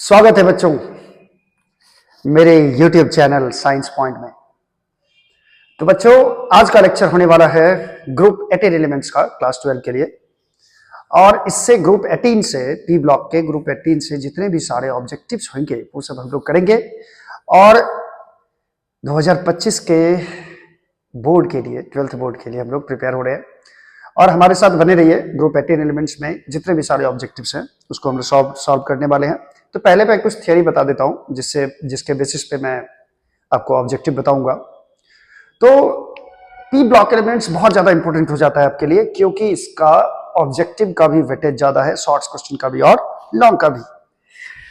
स्वागत है बच्चों मेरे YouTube चैनल साइंस पॉइंट में। तो बच्चों आज का लेक्चर होने वाला है ग्रुप 18 एलिमेंट्स का क्लास 12 के लिए। और इससे ग्रुप 18 से पी ब्लॉक के ग्रुप 18 से जितने भी सारे ऑब्जेक्टिव्स होंगे वो सब हम लोग करेंगे। और 2025 के बोर्ड के लिए 12th बोर्ड के लिए हम लोग प्रिपेयर हो रहे हैं। और हमारे साथ बने रहिए। ग्रुप 18 एलिमेंट्स में जितने भी सारे ऑब्जेक्टिव्स हैं उसको हम लोग सॉल्व करने वाले हैं। तो पहले मैं कुछ थियरी बता देता हूं जिसके बेसिस पे मैं आपको ऑब्जेक्टिव बताऊंगा। तो पी ब्लॉक एलिमेंट्स बहुत ज्यादा इंपॉर्टेंट हो जाता है आपके लिए, क्योंकि इसका ऑब्जेक्टिव का भी वेटेज ज्यादा है, शॉर्ट्स क्वेश्चन का भी और लॉन्ग का भी।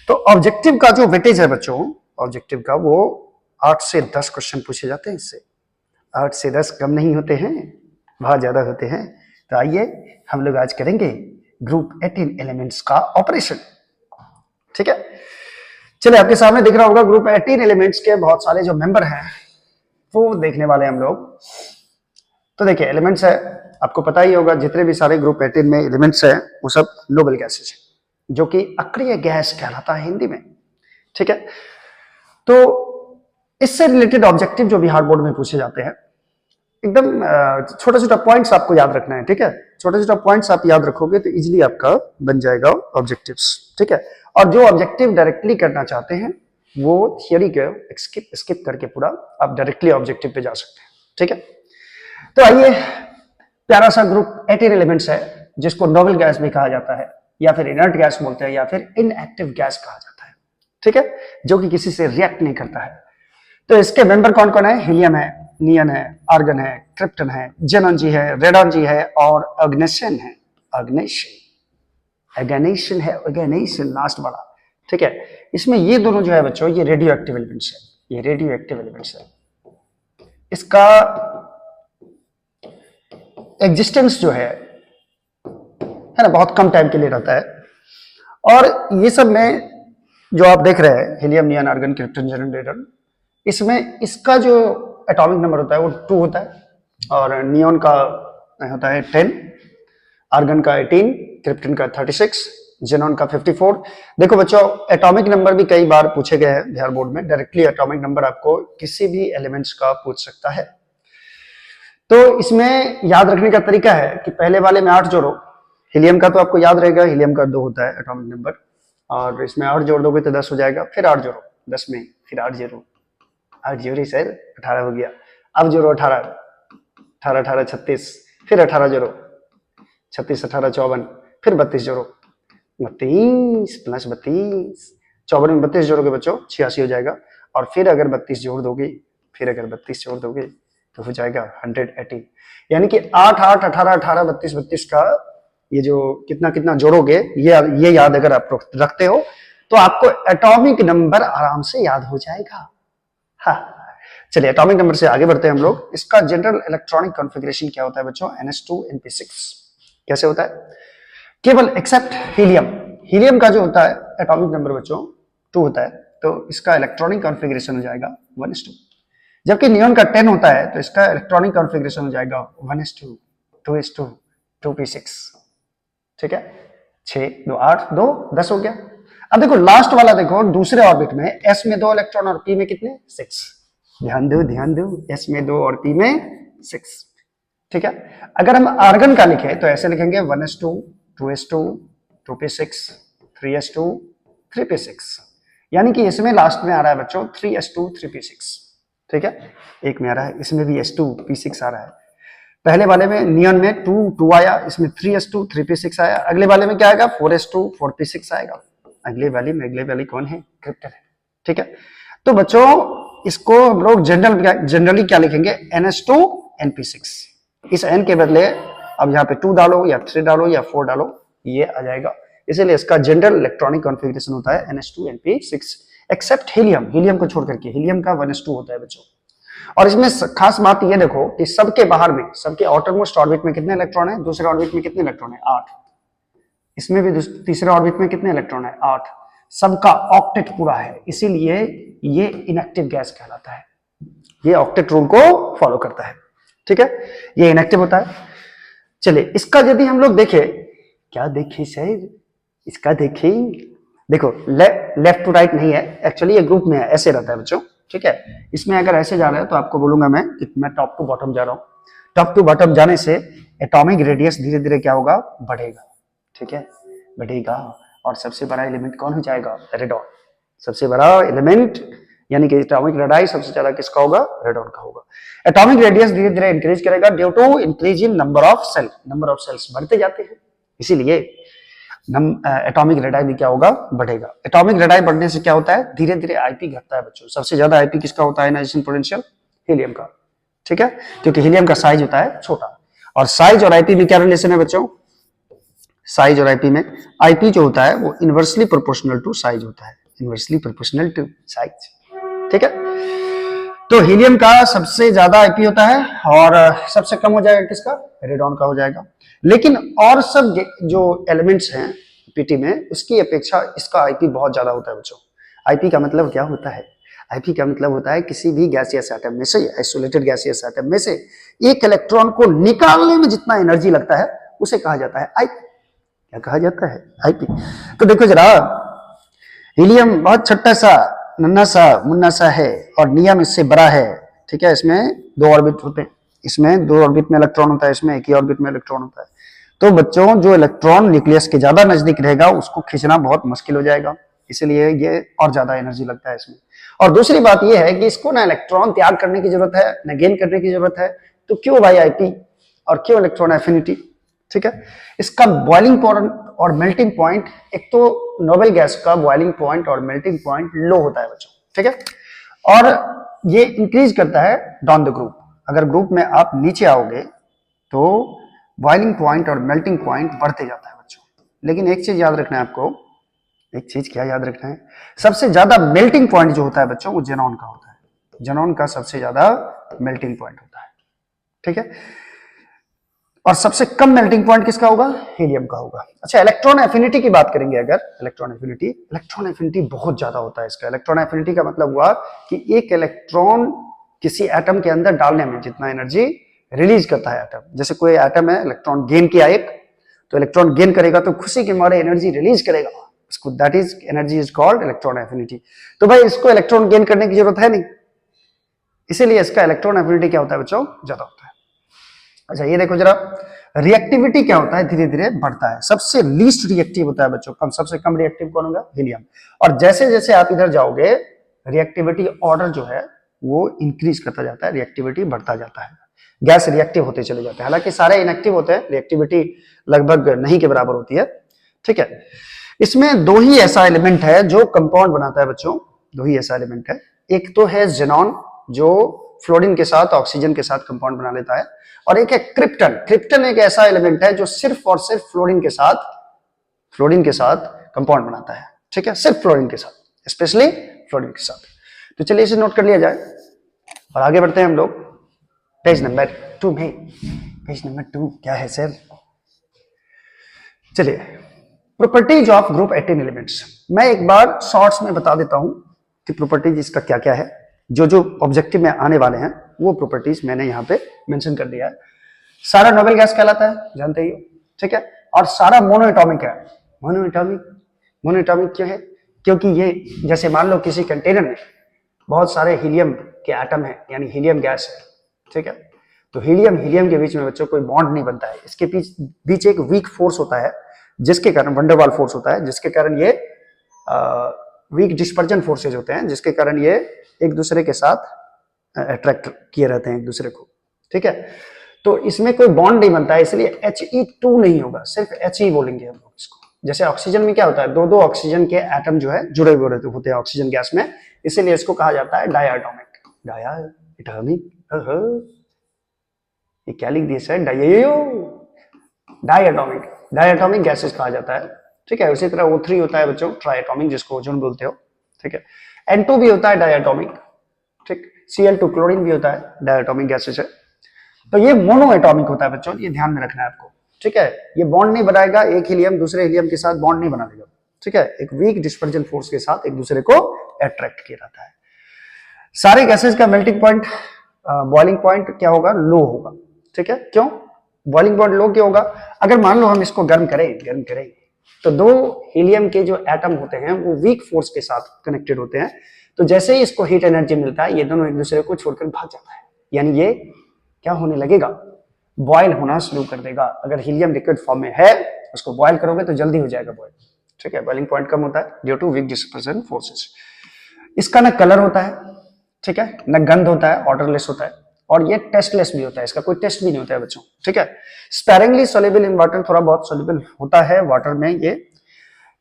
तो ऑब्जेक्टिव का जो वेटेज है बच्चों, ऑब्जेक्टिव का वो 8 से 10 क्वेश्चन पूछे जाते हैं। इससे 8 से 10 कम नहीं होते हैं, बहुत ज्यादा होते हैं। तो आइए हम लोग आज करेंगे ग्रुप 18 एलिमेंट्स का ऑपरेशन। ठीक है, चलिए आपके सामने दिख रहा होगा ग्रुप 18 एलिमेंट्स के बहुत सारे जो मेंबर हैं वो देखने वाले हम लोग। तो देखिए एलिमेंट्स है, आपको पता ही होगा जितने भी सारे ग्रुप 18 में एलिमेंट्स हैं वो सब नोबल गैसेज है, जो कि अक्रिय गैस कहलाता है हिंदी में। ठीक है, तो इससे रिलेटेड ऑब्जेक्टिव जो बिहार बोर्ड में पूछे जाते हैं, एकदम छोटा छोटा पॉइंट्स आपको याद रखना है। ठीक है, छोटे छोटे पॉइंट्स आप याद रखोगे तो इजीली आपका बन जाएगा ऑब्जेक्टिव्स। ठीक है, और जो ऑब्जेक्टिव डायरेक्टली करना चाहते हैं वो थियरी के स्किप करके पूरा आप डायरेक्टली ऑब्जेक्टिव पे जा सकते हैं। ठीक है, तो आइए प्यारा सा ग्रुप 18 एलिमेंट्स है जिसको नोबल गैस भी कहा जाता है, या फिर इनर्ट गैस बोलते हैं, या फिर इनएक्टिव गैस कहा जाता है। ठीक है, जो कि किसी से रिएक्ट नहीं करता है। तो इसके मेंबर कौन कौन है? हीलियम है, नियन है, आर्गन है, क्रिप्टन है, जेनॉन जी है, रेडॉन जी है और ऑर्गेनेशन है। ऑर्गेनेशन है, ऑर्गेनेशन लास्ट वाला। ठीक है, इसमें ये दोनों जो है बच्चों ये रेडियो एक्टिव एलिमेंट्स है। ये रेडियो एक्टिव एलिमेंट्स है। इसका एग्जिस्टेंस जो है ना बहुत कम टाइम के लिए रहता है। और ये सब में जो आप देख रहे हैं हीलियम, नियन, आर्गन, क्रिप्टन, जेनॉन, रेडॉन, इसमें इसका जो एटॉमिक नंबर होता है वो 2 होता है, और नियॉन का होता है 10, आर्गन का 18, क्रिप्टन का 36, जेनॉन का 54। देखो बच्चों एटॉमिक नंबर भी कई बार पूछे गए हैं बिहार बोर्ड में। डायरेक्टली एटॉमिक नंबर आपको किसी भी एलिमेंट्स का पूछ सकता है। तो इसमें याद रखने का तरीका है कि पहले वाले में 8 जोड़ो। हीलियम का तो आपको याद रहेगा, हीलियम का 2 होता है एटॉमिक नंबर, और इसमें 8 जोड़ दोगे तो 10 हो जाएगा। फिर 8 जोड़ो 10 में, फिर 8 जोड़ो 8 जोड़ी सर 18 हो गया। अब जोड़ो 18 18 18 36, फिर 18 जोड़ो 36 18 54, फिर 32 जोड़ो 32 प्लस 32, 54 में 32 जोड़ोगे बच्चों 86 हो जाएगा। और फिर अगर 32 जोड़ दोगे, फिर अगर 32 जोड़ दोगे तो हो जाएगा 180। यानी कि 8 8 18 18 32 32 का ये जो कितना कितना जोड़ोगे ये याद अगर आप रखते हो तो आपको एटॉमिक नंबर आराम से याद हो जाएगा। हाँ, चलिए एटॉमिक नंबर से आगे बढ़ते हैं हम लोग। इसका जनरल इलेक्ट्रॉनिक कॉन्फ़िगरेशन क्या होता है बच्चों? NH2 NP6 कैसे होता है? केवल एक्सेप्ट हीलियम, हीलियम का जो होता है एटॉमिक नंबर बच्चों 2 होता है, तो इसका इलेक्ट्रॉनिक कॉन्फ़िगरेशन हो जाएगा 1s2। जबकि नियॉन का 10 होता है तो इसका इलेक्ट्रॉनिक कॉन्फ़िगरेशन हो जाएगा 1s2 2s2 2p6। ठीक है, 6 2 8 2 10 हो गया। अब देखो लास्ट वाला देखो, दूसरे ऑर्बिट में s में 2 इलेक्ट्रॉन और p में कितने? 6। ध्यान दो s में 2 और p में 6। ठीक है, अगर हम आर्गन का लिखे तो ऐसे लिखेंगे 1s2 2s2 2p6 3s2 3p6। यानी कि इसमें लास्ट में आ रहा है बच्चों 3s2 3p6। ठीक है, एक में आ रहा है, इसमें भी s2 p6 आ रहा है। पहले वाले में नियॉन में 2 2 आया, इसमें 3s2 3p6 आया। अगले वाले में क्या आएगा? 4s2 4p6 आएगा। अगले वाली कौन है? क्रिप्टन है। ठीक है, तो बच्चों इसको हम लोग जनरली क्या लिखेंगे? NH2 NP6। इस n के बदले अब यहाँ पे 2 डालो या 3 डालो या 4 डालो, ये आ जाएगा। इसीलिए इसका जनरल इलेक्ट्रॉनिक कॉन्फ़िगरेशन होता है NH2 NP6, accept helium. Helium को छोड़ करके हीलियम का 1s2 होता है बच्चों। और इसमें खास बात ये देखो कि सबके बाहर में, सबके आउटरमोस्ट ऑर्बिट में कितने इलेक्ट्रॉन है? दूसरे ऑर्बिट में कितने इलेक्ट्रॉन है? 8। इसमें भी तीसरे ऑर्बिट में कितने इलेक्ट्रॉन है? 8। सबका ऑक्टेट पूरा है, इसीलिए ये इनएक्टिव गैस कहलाता है। ये ऑक्टेट रूल को फॉलो करता है। ठीक है, ये इनएक्टिव होता है। चलिए इसका यदि हम लोग देखें, क्या देखें सर? इसका देखें देखो लेफ्ट टू राइट नहीं है, एक्चुअली ये ग्रुप में है, ऐसे रहता है बच्चों, ठीक है। इसमें अगर ऐसे जा रहा है तो आपको बोलूंगा मैं कि मैं टॉप टू बॉटम जा रहा हूँ। टॉप टू बॉटम जाने से एटॉमिक रेडियस धीरे धीरे क्या होगा, बढ़ेगा, ठीक है, बढ़ेगा। और सबसे बड़ा एलिमेंट कौन हो जाएगा, रेडॉन। सबसे बड़ा एलिमेंट यानी कि एटॉमिक रेडाई सबसे ज्यादा किसका होगा, रेडॉन का होगा। एटॉमिक रेडियस धीरे धीरे इंक्रीज करेगा due to increase in number of cell, number of cells बढ़ते जाते हैं, इसीलिए एटॉमिक रेडाई भी क्या होगा, बढ़ेगा। एटॉमिक रेडाई बढ़ने से क्या होता है, धीरे धीरे आईपी घटता है बच्चों। सबसे ज्यादा आईपी किसका होता है आयनाइजेशन पोटेंशियल, हीलियम का, ठीक है, क्योंकि हीलियम का साइज होता है छोटा। और साइज और आईपी में क्या रिलेशन है बच्चों, साइज और आईपी में, आईपी जो होता है वो इनवर्सली प्रोपोर्शनल टू साइज होता है, इनवर्सली प्रोपोर्शनल टू साइज, ठीक है। तो हीलियम का सबसे ज्यादा आईपी होता है और सबसे कम हो जाएगा किसका, रेडॉन का हो जाएगा। लेकिन और सब जो एलिमेंट्स हैं पीटी में उसकी अपेक्षा इसका आईपी बहुत ज्यादा होता है बच्चों। आईपी का मतलब क्या होता है, आईपी का मतलब होता है किसी भी गैसियस एटम में से, आइसोलेटेड गैसियस एटम में से एक इलेक्ट्रॉन को निकालने में जितना एनर्जी लगता है उसे कहा जाता है आईपी। क्या कहा जाता है, आईपी। तो देखो जरा, हीलियम बहुत छोटा सा नन्हा सा मुन्ना सा है और नियम इससे बड़ा है, ठीक है। इसमें दो ऑर्बिट होते हैं, इसमें दो ऑर्बिट में इलेक्ट्रॉन होता है, इसमें एक ही ऑर्बिट में इलेक्ट्रॉन होता है। तो बच्चों जो इलेक्ट्रॉन न्यूक्लियस के ज्यादा नजदीक रहेगा उसको खींचना बहुत मुश्किल हो जाएगा, इसलिए ये और ज्यादा एनर्जी लगता है इसमें। और दूसरी बात यह है कि इसको ना इलेक्ट्रॉन त्याग करने की जरूरत है ना गेन करने की जरूरत है, तो क्यों भाई आईपी और क्यों इलेक्ट्रॉन एफिनिटी, ठीक है। इसका बॉइलिंग पॉइंट और मेल्टिंग पॉइंट, एक तो नोबेल गैस का बॉइलिंग पॉइंट और मेल्टिंग पॉइंट लो होता है बच्चों, ठीक है। और ये इंक्रीज करता है डाउन द ग्रुप। अगर ग्रुप में आप नीचे आओगे तो बॉइलिंग पॉइंट और मेल्टिंग पॉइंट बढ़ते जाता है बच्चों। लेकिन एक चीज याद रखना है आपको, एक चीज क्या याद रखना है, सबसे ज्यादा मेल्टिंग पॉइंट जो होता है बच्चों वो जेनॉन का होता है, जेनॉन का सबसे ज्यादा मेल्टिंग पॉइंट होता है, ठीक है। और सबसे कम मेल्टिंग पॉइंट किसका होगा, हीलियम का होगा। अच्छा, इलेक्ट्रॉन एफिनिटी की बात करेंगे अगर, इलेक्ट्रॉन एफिनिटी बहुत ज्यादा होता है इसका। इलेक्ट्रॉन एफिनिटी का मतलब हुआ कि एक इलेक्ट्रॉन किसी एटम के अंदर डालने में जितना एनर्जी रिलीज करता है एटम, जैसे कोई एटम है इलेक्ट्रॉन गेन किया एक, तो इलेक्ट्रॉन गेन करेगा तो खुशी के मारे एनर्जी रिलीज करेगा, इसको that is energy is called electron affinity. तो भाई इसको इलेक्ट्रॉन गेन करने की जरूरत है नहीं, इसीलिए इसका इलेक्ट्रॉन एफिनिटी क्या होता है बच्चों, ज्यादा होता है। अच्छा ये देखो जरा, रिएक्टिविटी क्या होता है, धीरे धीरे बढ़ता है। सबसे लीस्ट रिएक्टिव होता है बच्चों, कम, सबसे कम रिएक्टिव कौन होगा, हीलियम। और जैसे जैसे आप इधर जाओगे रिएक्टिविटी ऑर्डर जो है वो इंक्रीज करता जाता है, रिएक्टिविटी बढ़ता जाता है, गैस रिएक्टिव होते चले जाते हैं। हालांकि सारे इनएक्टिव होते हैं, रिएक्टिविटी लगभग नहीं के बराबर होती है, ठीक है। इसमें दो ही ऐसा एलिमेंट है जो कंपाउंड बनाता है बच्चों, दो ही ऐसा एलिमेंट है। एक तो है जेनॉन जो फ्लोरीन के साथ ऑक्सीजन के साथ कंपाउंड बना लेता है, और एक है क्रिप्टन। क्रिप्टन एक ऐसा एलिमेंट है जो सिर्फ और सिर्फ फ्लोरीन के साथ कंपाउंड बनाता है, ठीक है, सिर्फ फ्लोरीन के साथ, स्पेशली फ्लोरीन के साथ। तो चलिए इसे नोट कर लिया जाए और आगे बढ़ते हैं हम लोग पेज नंबर 2 में। पेज नंबर 2 क्या है सर, चलिए, प्रॉपर्टीज ऑफ ग्रुप 18 एलिमेंट्स। मैं एक बार शॉर्ट्स में बता देता हूं कि प्रॉपर्टीज इसका क्या क्या है, जो जो ऑब्जेक्टिव में आने वाले हैं वो प्रॉपर्टीज मैंने यहाँ पे मेंशन कर दिया है। सारा नोबेल गैस कहलाता है, जानते ही हो, ठीक है। और सारा मोनो एटॉमिक है। मोनो एटॉमिक क्यों है, क्योंकि ये जैसे मान लो किसी कंटेनर में बहुत सारे हीलियम के एटम है, यानी हीलियम गैस है, ठीक है। तो हीलियम के बीच में बच्चों कोई बॉन्ड नहीं बनता है, इसके बीच एक वीक फोर्स होता है, जिसके कारण वंडरवाल फोर्स होता है, जिसके कारण ये वीक डिस्पर्जन फोर्सेज होते हैं, जिसके कारण ये एक दूसरे के साथ अट्रैक्ट किए रहते हैं एक दूसरे को, ठीक है। तो इसमें कोई बॉन्ड नहीं बनता है, इसलिए He2 नहीं होगा, सिर्फ He बोलेंगे हम लोग इसको। जैसे ऑक्सीजन में क्या होता है, दो ऑक्सीजन के एटम जो है जुड़े हुए होते हैं ऑक्सीजन गैस में, इसीलिए इसको कहा जाता है डायटोमिक। ये क्या लिख दिया सर, डायटोमिक गैसेस कहा जाता है, ठीक है। उसी तरह O3 होता है बच्चों, ट्राइएटोमिक, जिसको ओजोन बोलते हो, ठीक है। N2 भी होता है डायटोमिक, ठीक। Cl2 क्लोरीन भी होता है, डायटोमिक गैसेस है। तो ये मोनो एटॉमिक होता है बच्चों, ये ध्यान में रखना है आपको, ठीक है। ये बॉन्ड नहीं बनाएगा, एक हीलियम दूसरे हीलियम के साथ बॉन्ड नहीं बना लेगा, ठीक है। एक वीक डिस्पर्जन फोर्स के साथ एक दूसरे को अट्रैक्ट किया जाता है। सारे गैसेस का मेल्टिंग पॉइंट, बॉइलिंग पॉइंट क्या होगा, लो होगा, ठीक है। क्यों बॉइलिंग पॉइंट लो क्यों होगा, अगर मान लो हम इसको गर्म करें तो दो हीलियम के जो एटम होते हैं वो वीक फोर्स के साथ कनेक्टेड होते हैं, तो जैसे ही इसको हीट एनर्जी मिलता है ये दोनों एक दूसरे को छोड़कर भाग जाता है, यानी ये क्या होने लगेगा, बॉयल होना शुरू कर देगा। अगर हीलियम लिक्विड फॉर्म में है उसको बॉयल करोगे तो जल्दी हो जाएगा बॉयल, ठीक है, बॉइलिंग पॉइंट कम होता है due to weak dispersion forces. इसका ना कलर होता है, ठीक है, ना गंध होता है, ऑर्डरलेस होता है, और ये टेस्टलेस भी होता है, इसका कोई टेस्ट भी नहीं होता है बच्चों, ठीक है। स्पेरिंगली सोल्यूबल इन वाटर, थोड़ा बहुत सोल्यूबल होता है वाटर में ये।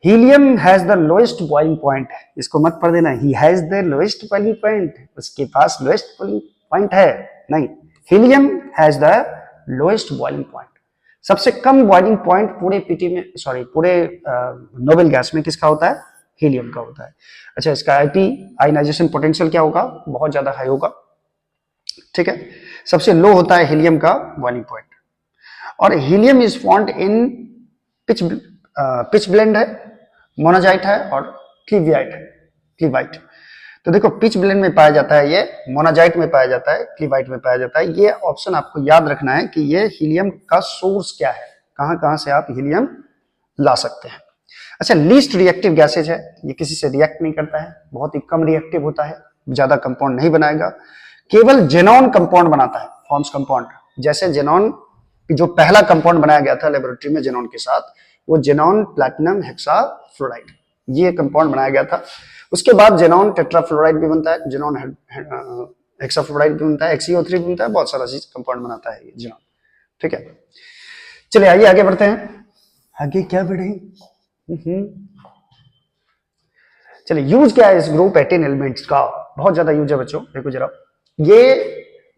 Helium has the lowest boiling point, इसको मत पढ़ देना, he has the lowest boiling point, उसके पास लोएस्ट बॉइलिंग पॉइंट है, नहीं, helium has the lowest boiling point. सबसे कम बॉइलिंग पॉइंट पूरे पीटी में, सॉरी पूरे नोबेल गैस में किसका होता है, हीलियम का होता है। अच्छा, इसका आईपी आयनाइजेशन पोटेंशियल क्या होगा, बहुत ज्यादा हाई होगा, ठीक है। सबसे लो होता है हीलियम का बॉइलिंग पॉइंट। और helium is found in pitch blend है, मोनाजाइट है और क्लीवाइट। तो देखो पिच ब्लेंड में पाया जाता है, ये मोनाजाइट में पाया जाता है, क्लीवाइट में पाया जाता है। ये ऑप्शन आपको याद रखना है कि ये हीलियम का सोर्स क्या है, कहां कहां से आप हीलियम ला सकते हैं। अच्छा, लीस्ट रिएक्टिव गैसेज है, ये किसी से रिएक्ट नहीं करता है, बहुत ही कम रिएक्टिव होता है, ज्यादा कंपाउंड नहीं बनाएगा, केवल जेनॉन कंपाउंड बनाता है, फॉर्म्स कंपाउंड। जैसे जेनॉन जो पहला कंपाउंड बनाया गया था लेबोरेटरी में जेनॉन के साथ, वो जेनॉन प्लैटिनम हेक्साफ्लोराइड, ये कंपाउंड बनाया गया था। उसके बाद जेनॉन टेट्राफ्लोराइड भी बनता है, जेनॉन हेक्साफ्लोराइड भी बनता है, XeO3 भी बनता है, बहुत सारा चीज कंपाउंड बनाता है ये जेनॉन, ठीक है। चलिए आइए आगे बढ़ते हैं, आगे क्या बढ़े, चलिए यूज क्या है इस ग्रुप 18 एलिमेंट्स का, बहुत ज्यादा यूज है बच्चों। देखो जरा, ये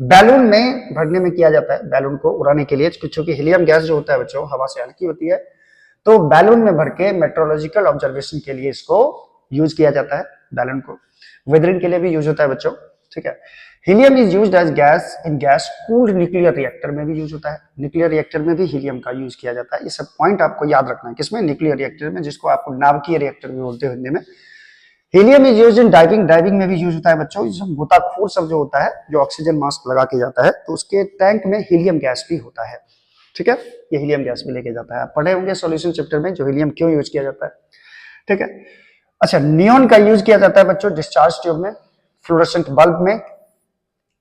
बैलून में भरने में किया जाता है, बैलून को उड़ाने के लिए, क्योंकि हीलियम गैस जो होता है बच्चों हवा से हल्की होती है, तो बैलून में भर के मेट्रोलॉजिकल ऑब्जर्वेशन के लिए इसको यूज किया जाता है, बैलून को। वेदरिंग के लिए भी यूज होता है बच्चों, ठीक है। Helium is used as gas in gas cooled nuclear reactor में भी यूज होता है, न्यूक्लियर रिएक्टर में भी हीलियम का यूज किया जाता है। ये सब पॉइंट आपको याद रखना है, किसमें, न्यूक्लियर रिएक्टर में, जिसको आपको नाभिकीय रिएक्टर भी बोलते हैं हिंदी में। Helium is used in diving, diving में भी यूज होता है बच्चों। गोताखोर सब जो होता है, जो ऑक्सीजन मास्क लगा के जाता है, तो उसके टैंक में हीलियम गैस भी होता है, ठीक है, ये हीलियम गैस भी लेके जाता है। आप पढ़े होंगे सॉल्यूशन चैप्टर में जो हीलियम क्यों यूज किया जाता है, ठीक है। अच्छा, नियॉन का यूज किया जाता है बच्चों डिस्चार्ज ट्यूब में, फ्लोरोसेंट बल्ब में,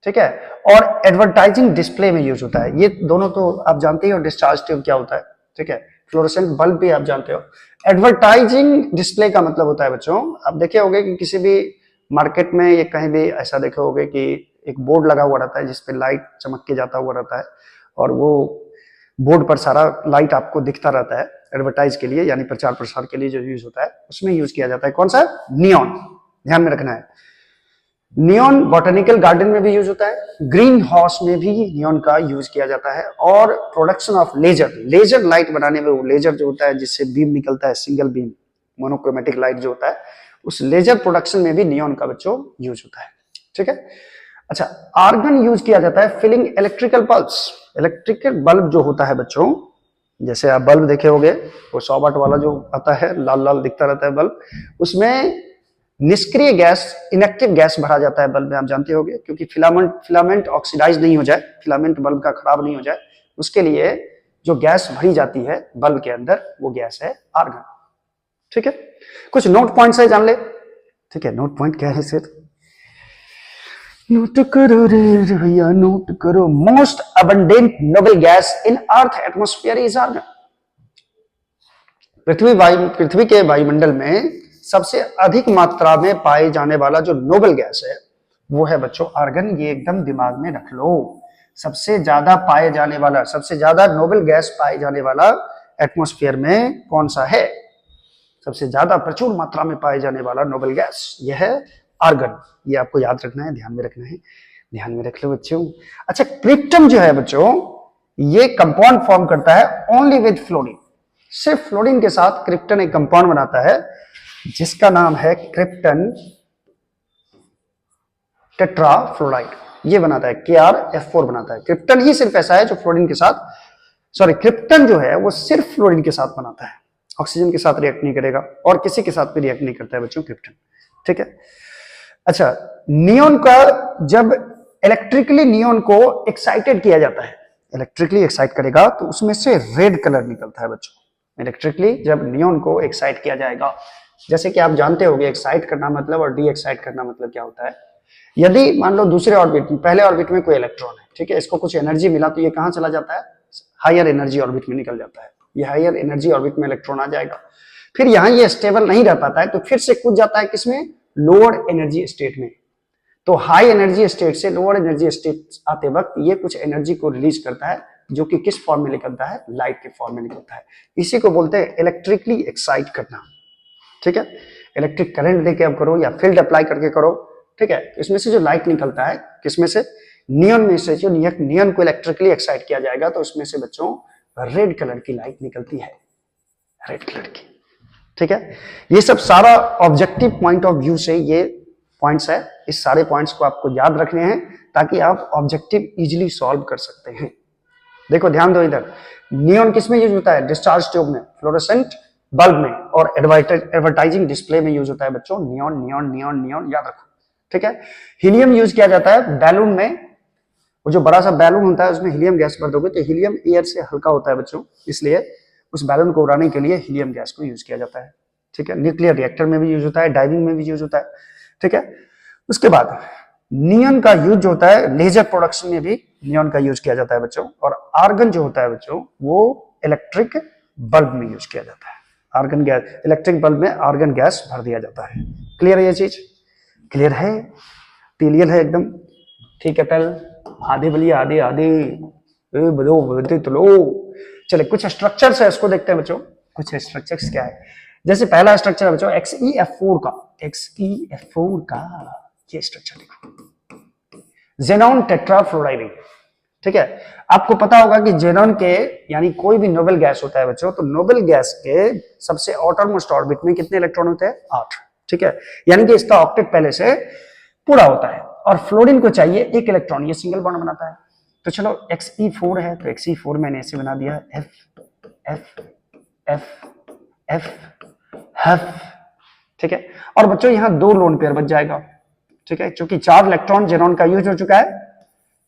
ठीक है, और एडवर्टाइजिंग डिस्प्ले में यूज होता है। ये दोनों तो आप जानते ही हो, डिस्चार्ज ट्यूब क्या होता है, ठीक है, फ्लोरोसेंट बल्ब भी आप जानते हो। एडवर्टाइजिंग डिस्प्ले का मतलब होता है बच्चों, आप देखे होंगे कि किसी भी मार्केट में या कहीं भी ऐसा देखे होंगे कि एक बोर्ड लगा हुआ रहता है जिसपे लाइट चमक के जाता हुआ रहता है, और वो बोर्ड पर सारा लाइट आपको दिखता रहता है, एडवर्टाइज के लिए, यानी प्रचार प्रसार के लिए जो यूज होता है, उसमें यूज किया जाता है। कौन सा, नियॉन, ध्यान में रखना है। नियॉन बॉटनिकल गार्डन में भी यूज होता है, ग्रीन हाउस में भी नियॉन का यूज किया जाता है, और production of laser, laser light बनाने में, वो लेजर जो होता है जिससे बीम निकलता है, सिंगल बीम मोनोक्रोमेटिक लाइट जो होता है, उस लेजर प्रोडक्शन में भी नियॉन का बच्चों यूज होता है, ठीक है। अच्छा, आर्गन यूज किया जाता है filling electrical bulbs, electrical bulb जो होता है बच्चों, जैसे आप बल्ब देखे होंगे, वो 100 वाट वाला जो आता है, लाल लाल दिखता रहता है बल्ब, उसमें निष्क्रिय गैस, इनएक्टिव गैस भरा जाता है बल्ब में, आप जानते होंगे, क्योंकि फिलामेंट ऑक्सीडाइज नहीं हो जाए, फिलामेंट बल्ब का खराब नहीं हो जाए, उसके लिए जो गैस भरी जाती है बल्ब के अंदर, वो गैस है आर्गन, ठीक है। कुछ नोट पॉइंट्स है, जान ले, ठीक है। नोट पॉइंट क्या है सर, नोट करो रे भैया, नोट करो। Most abundant noble gas in earth atmosphere is argon. पृथ्वी के वायुमंडल में सबसे अधिक मात्रा में पाए जाने वाला जो नोबल गैस है वो है बच्चों आर्गन, ये एकदम दिमाग में रख लो। सबसे ज्यादा पाए जाने वाला, सबसे ज्यादा नोबल गैस पाए जाने वाला एटमॉस्फेयर में कौन सा है, सबसे ज्यादा प्रचुर मात्रा में पाए जाने वाला नोबल गैस यह है आर्गन। ये आपको याद रखना है, ध्यान में रखना है, ध्यान में रख लो बच्चों। अच्छा, क्रिप्टन जो है बच्चों, ये कंपाउंड फॉर्म करता है ओनली विद फ्लोरीन, सिर्फ फ्लोरीन के साथ क्रिप्टन एक कंपाउंड बनाता है जिसका नाम है क्रिप्टन टेट्राफ्लोराइड, ये बनाता है, KrF4 बनाता है। क्रिप्टन ही सिर्फ ऐसा है जो फ्लोरीन के साथ, सॉरी, क्रिप्टन जो है वो सिर्फ फ्लोरीन के साथ बनाता है, ऑक्सीजन के साथ रिएक्ट नहीं करेगा, और किसी के साथ भी रिएक्ट नहीं करता है बच्चों क्रिप्टन, ठीक है। अच्छा, नियॉन का जब इलेक्ट्रिकली नियॉन को एक्साइटेड किया जाता है, इलेक्ट्रिकली एक्साइट करेगा तो उसमें से रेड कलर निकलता है बच्चों, इलेक्ट्रिकली जब नियॉन को एक्साइट किया जाएगा। जैसे कि आप जानते होंगे एक्साइट करना मतलब और डी एक्साइट करना मतलब क्या होता है। यदि मान लो दूसरे ऑर्बिट में, पहले ऑर्बिट में कोई इलेक्ट्रॉन है, ठीक है, इसको कुछ एनर्जी मिला तो ये कहां चला जाता है, हायर एनर्जी ऑर्बिट में निकल जाता है। ये हायर एनर्जी ऑर्बिट में इलेक्ट्रॉन आ जाएगा, फिर यहां ये स्टेबल नहीं रह पाता है तो फिर से कूद जाता है किसमें, लोअर एनर्जी स्टेट में। तो हाई एनर्जी स्टेट से लोअर एनर्जी स्टेट आते वक्त ये कुछ एनर्जी को रिलीज करता है, जो कि किस फॉर्म में निकलता है, लाइट के फॉर्म में निकलता है। इसी को बोलते हैं इलेक्ट्रिकली एक्साइट करना, ठीक है। इलेक्ट्रिक करंट देके अब करो या फील्ड अप्लाई करके करो, ठीक है, इसमें से जो लाइट निकलता है किसमें से, नियॉन में से। जो नियॉन को इलेक्ट्रिकली एक्साइट किया जाएगा तो उसमें से बच्चों रेड कलर की लाइट निकलती है, रेड कलर की, ठीक है। ये सब सारा ऑब्जेक्टिव पॉइंट ऑफ व्यू से ये पॉइंट्स है, इस सारे पॉइंट्स को आपको याद रखने हैं ताकि आप ऑब्जेक्टिव इजीली सॉल्व कर सकते हैं। देखो ध्यान दो इधर, नियॉन किस में यूज होता है, डिस्चार्ज ट्यूब में, फ्लोरोसेंट बल्ब में और एडवर्टाइजिंग डिस्प्ले में यूज होता है बच्चों नियॉन, नियॉन, नियॉन, नियॉन, याद रखो, ठीक है। हीलियम यूज किया जाता है बैलून में, वो जो बड़ा सा बैलून होता है उसमें हीलियम गैस भर दोगे तो हीलियम एयर से हल्का होता है बच्चों, इसलिए उस बैलून को उड़ाने के लिए हीलियम गैस को यूज किया जाता है, ठीक है। न्यूक्लियर रिएक्टर में भी यूज होता है, डाइविंग में भी यूज होता है, ठीक है। उसके बाद नियॉन का यूज होता है लेजर प्रोडक्शन में भी नियॉन का यूज किया जाता है बच्चों। और आर्गन जो होता है बच्चों वो इलेक्ट्रिक बल्ब में यूज किया जाता है, आर्गन गैस, इलेक्ट्रिक बल्ब में आर्गन गैस भर दिया जाता है। क्लियर है ये चीज, क्लियर है, क्लियर है एकदम, ठीक है। पहले आधे बोलिए, आधे आधे बदो बदते तो लो। चले कुछ स्ट्रक्चर्स है उसको देखते हैं बच्चों, कुछ स्ट्रक्चर्स क्या है। जैसे पहला स्ट्रक्चर है बच्चों XeF4 का, XeF4 का ये स्ट्रक्चर देखो, जेनॉन टेट्राफ्लोराइड, ठीक है। आपको पता होगा कि जेनॉन के यानी कोई भी नोबेल गैस होता है बच्चों, तो नोबेल गैस के सबसे आउटरमोस्ट ऑर्बिट में कितने इलेक्ट्रॉन होते हैं, 8, ठीक है। यानी कि इसका ऑक्टेट पहले से पूरा होता है और फ्लोरीन को चाहिए 1 इलेक्ट्रॉन, ये सिंगल बॉन्ड बनाता है। तो चलो Xe4 है तो Xe4 मैंने ऐसे बना दिया F F F F F, ठीक है। और बच्चों यहां 2 लोन पेयर बच जाएगा, ठीक है, क्योंकि 4 इलेक्ट्रॉन जेनॉन का यूज हो चुका है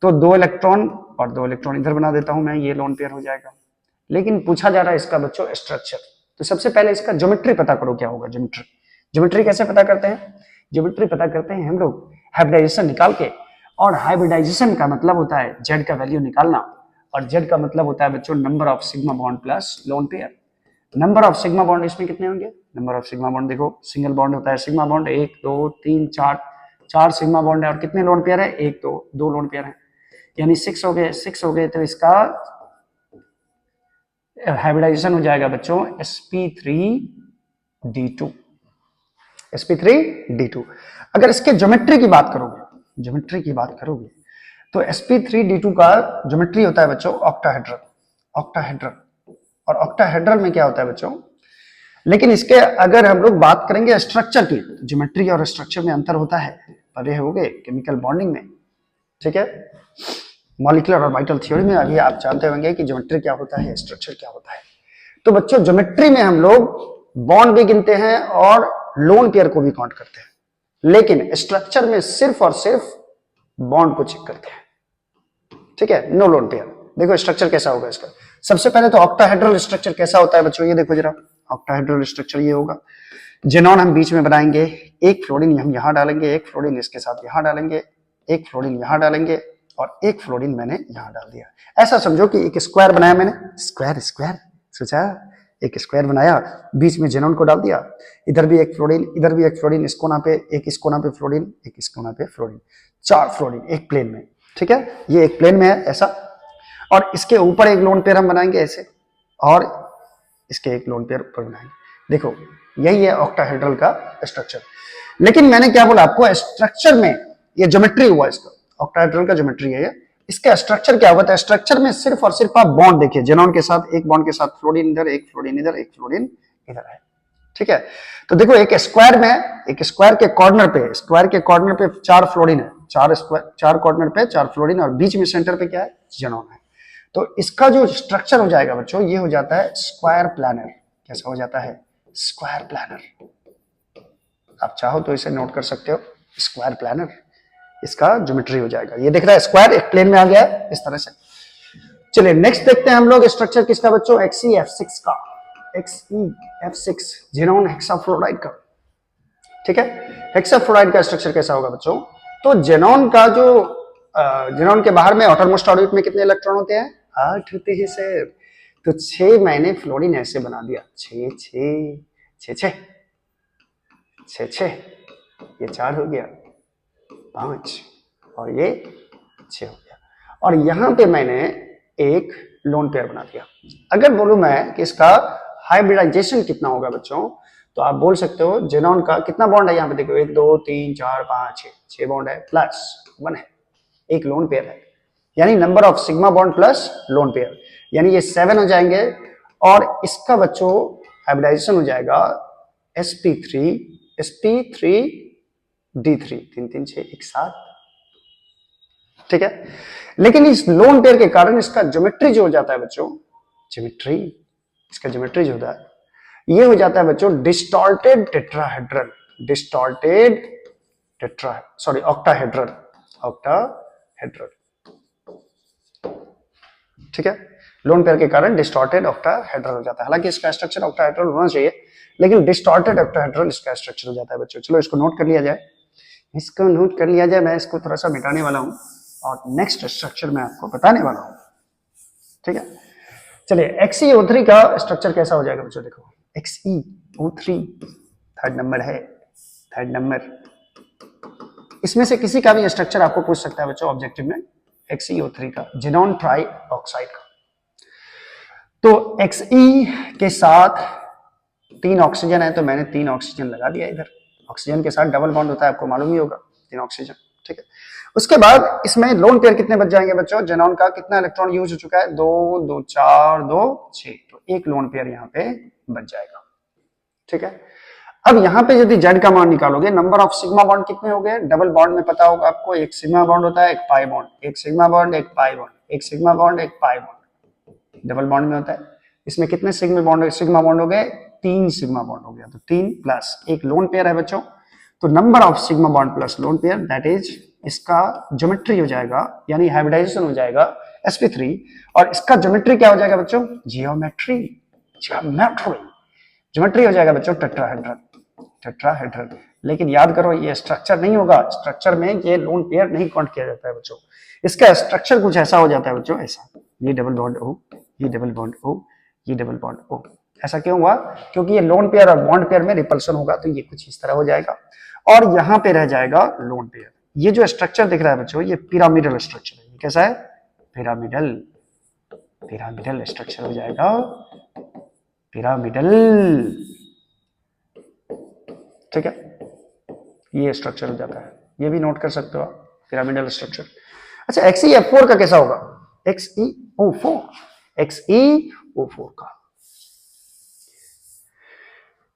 तो 2 इलेक्ट्रॉन और 2 इलेक्ट्रॉन इधर बना देता हूं मैं, ये लोन पेयर हो जाएगा। लेकिन पूछा जा रहा है इसका बच्चों स्ट्रक्चर, तो सबसे पहले इसका ज्योमेट्री पता करो क्या होगा। ज्योमेट्री, ज्योमेट्री कैसे पता करते हैं, ज्योमेट्री पता करते हैं हम लोग हाइब्रिडाइजेशन निकाल के, और हाइब्रिडाइजेशन का मतलब होता है जेड का वैल्यू निकालना, और जेड का मतलब होता है बच्चों number of sigma bond plus lone pair. Number of sigma bond इसमें कितने होंगे, नंबर ऑफ सिग्मा बॉन्ड देखो, सिंगल बॉन्ड होता है सिग्मा बॉन्ड 1 2 3 4, 4 सिग्मा बॉन्ड है और कितने लोन पेयर है, 1 2 लोन पेयर है, यानी 6 हो गए, 6 हो गए। तो इसका हाइब्रिडाइजेशन हो जाएगा बच्चों sp3d2, sp3d2। अगर इसके ज्योमेट्री की बात करोगे, ज्योमेट्री की बात करोगे तो sp3d2 का ज्योमेट्री होता है बच्चों ऑक्टाहेड्रल, ऑक्टाहेड्रल। और ऑक्टाहेड्रल में क्या होता है बच्चों, लेकिन इसके अगर हम लोग बात करेंगे स्ट्रक्चर की, ज्योमेट्री और स्ट्रक्चर में अंतर होता है, पढ़े होंगे केमिकल बॉन्डिंग में, ठीक है। मॉलिक्यूलर ऑर्बिटल थ्योरी में अभी आप जानते होंगे कि ज्योमेट्री क्या होता है, स्ट्रक्चर क्या होता है। तो बच्चों ज्योमेट्री में हम लोग बॉन्ड भी गिनते हैं और लोन पेयर को भी काउंट करते हैं, लेकिन स्ट्रक्चर में सिर्फ और सिर्फ बॉन्ड को चेक करते हैं, ठीक है, नो लोन पेयर। देखो स्ट्रक्चर कैसा होगा इसका, सबसे पहले तो ऑक्टाहेड्रल स्ट्रक्चर कैसा होता है बच्चों, ये देखो जरा, ऑक्टाहेड्रल स्ट्रक्चर ये होगा, जेनॉन हम बीच में बनाएंगे, 1 फ्लोरीन हम यहां डालेंगे, 1 फ्लोरीन इसके साथ यहां डालेंगे, 1 फ्लोरीन यहां डालेंगे और 1 फ्लोरीन मैंने यहां डाल दिया। ऐसा समझो कि एक स्क्वायर बनाया मैंने, स्क्वायर स्क्वायर सोचा, एक स्क्वायर बनाया, बीच में जेनॉन को डाल दिया, इधर भी 1 फ्लोरीन, इधर भी 1 फ्लोरीन, इस कोना पे एक, इस कोना पे फ्लोरीन, एक इस कोना पे फ्लोरीन, 4 फ्लोरीन एक प्लेन में, ठीक है, ये एक प्लेन में है ऐसा। और इसके ऊपर एक लोन पेयर हम बनाएंगे ऐसे, और इसके एक लोन पेयर ऊपर बनाएंगे। देखो यही है ऑक्टाहेड्रल का स्ट्रक्चर। लेकिन मैंने क्या बोला आपको, स्ट्रक्चर में ये ज्योमेट्री हुआ इसका, ऑक्टाहेड्रल का ज्योमेट्री है ये। इसका स्ट्रक्चर क्या होता है, स्ट्रक्चर में सिर्फ और सिर्फ आप बॉन्ड देखिए, जेनॉन के साथ, एक बॉन्ड के साथ फ्लोरीन इधर, एक फ्लोरीन इधर, एक फ्लोरीन इधर है, ठीक है। तो देखो एक स्क्वायर में, एक स्क्वायर के कॉर्नर पे, स्क्वायर के कॉर्नर पे 4 फ्लोरीन है, 4 कॉर्नर पे 4 फ्लोरीन, और बीच में सेंटर पे क्या है, जेनॉन है। तो इसका जो स्ट्रक्चर हो जाएगा बच्चों, ये हो जाता है स्क्वायर प्लानर। कैसा हो जाता है, स्क्वायर प्लानर। आप चाहो तो इसे नोट कर सकते हो, स्क्वायर प्लानर इसका ज्योमेट्री हो जाएगा। ये दिख रहा है स्क्वायर एक प्लेन में आ गया है इस तरह से। चलिए नेक्स्ट देखते हैं हम लोग स्ट्रक्चर किसका बच्चों, XeF6 का। XeF6 जेनॉन हेक्साफ्लोराइड का। ठीक है, हेक्साफ्लोराइड का स्ट्रक्चर कैसा होगा बच्चों? तो जेनॉन का जो जेनॉन के बाहर में आउटरमोस्ट ऑर्बिट में कितने इलेक्ट्रॉन होते हैं? 8 होते हैं सर। तो 6 मैंने फ्लोरीन ऐसे बना दिया, 6 6 6 6 6 6, ये 4 हो गया, 5 और ये 6 हो गया, और यहां पे मैंने एक लोन पेयर बना दिया। अगर बोलूं मैं कि इसका हाइब्रिडाइजेशन कितना होगा बच्चों, तो आप बोल सकते हो जेनॉन का कितना बॉन्ड है यहाँ पे, देखो 1 2 3 4 5 6 बॉन्ड है, प्लस 1 है, एक लोन पेयर है, यानी number of sigma bond plus lone pair, यानी ये 7 हो जाएंगे। और इसका बच्चों हाइब्रिडाइजेशन हो जाएगा sp3 3 3 6 1 7। ठीक है, लेकिन इस लोन पेयर के कारण इसका ज्योमेट्री जो हो जाता है बच्चों, ज्योमेट्री इसका ज्योमेट्री जो होता है ये हो जाता है बच्चों distorted tetrahedral, distorted octahedral, octahedral. ठीक है, लोन पेयर के कारण डिस्टॉर्टेड ऑक्टाहेड्रल हो जाता है। हालांकि इसका स्ट्रक्चर ऑक्टाहेड्रल होना चाहिए, लेकिन डिस्टॉर्टेड ऑक्टाहेड्रल इसका स्ट्रक्चर हो जाता है बच्चों। चलो इसको नोट कर लिया जाए, इसको नोट कर लिया जाए। मैं इसको थोड़ा सा मिटाने वाला हूं और नेक्स्ट स्ट्रक्चर मैं आपको बताने वाला हूं। ठीक है, चलिए XeO3 का स्ट्रक्चर कैसा हो जाएगा बच्चों, देखो XeO3 थर्ड नंबर है, थर्ड नंबर। इसमें से किसी का भी स्ट्रक्चर आपको पूछ सकता है बच्चों ऑब्जेक्टिव में, XeO3 का, जिनॉन ट्राई ऑक्साइड का। तो Xe के साथ 3 ऑक्सीजन है, तो मैंने 3 ऑक्सीजन लगा दिया इधर। ऑक्सीजन के साथ डबल बॉन्ड होता है, आपको मालूम ही होगा, 3 ऑक्सीजन। ठीक है, उसके बाद इसमें लोन पेयर कितने बच जाएंगे बच्चों? जेनॉन का कितना इलेक्ट्रॉन यूज हो चुका है? 2 2 4 2 6, तो एक लोन पेयर यहाँ पे बच जाएगा। ठीक है, अब यहाँ पे यदि जेड का मान निकालोगे, नंबर ऑफ सिग्मा बॉन्ड कितने हो गए? डबल बॉन्ड में पता होगा आपको, एक सिग्मा बॉन्ड होता है, एक पाई बॉन्ड, एक सिग्मा बॉन्ड, एक पाई बॉन्ड, एक सिग्मा बॉन्ड, एक पाई बॉन्ड, डबल बॉन्ड में होता है। इसमें कितने सिग्मा बॉन्ड हो गए? 3 सिग्मा बॉन्ड हो गया, तो 3 प्लस एक लोन पेयर है बच्चों, तो number of sigma bond plus lone pair, that is इसका ज्योमेट्री हो जाएगा, यानी हाइब्रिडाइजेशन हो जाएगा sp3, और इसका ज्योमेट्री क्या हो जाएगा बच्चों? जियोमेट्री, ज्योमेट्री हो जाएगा बच्चों टेट्राहेड्रल, टेट्राहेड्रल। लेकिन याद करो ये स्ट्रक्चर नहीं होगा, स्ट्रक्चर में ये लोन पेयर नहीं काउंट किया जाता है बच्चों। इसका स्ट्रक्चर कुछ ऐसा हो जाता है बच्चों, ऐसा, ये डबल बॉन्ड O, ये डबल बॉन्ड O, ये डबल बॉन्ड O। ऐसा क्यों हुआ? क्योंकि ये लोन पेयर और बॉन्ड पेयर में रिपल्सन होगा, तो ये कुछ इस तरह हो जाएगा, और यहां पे रह जाएगा लोन पेयर। ये जो स्ट्रक्चर दिख रहा है बच्चों, ये पिरामिडल स्ट्रक्चर है। ये कैसा है? पिरामिडल, पिरामिडल स्ट्रक्चर हो जाएगा, पिरामिडल। ठीक है, ये स्ट्रक्चर हो जाता है, ये भी नोट कर सकते हो आप, पिरामिडल स्ट्रक्चर। अच्छा, XeF4 का कैसा होगा? XeO4 का,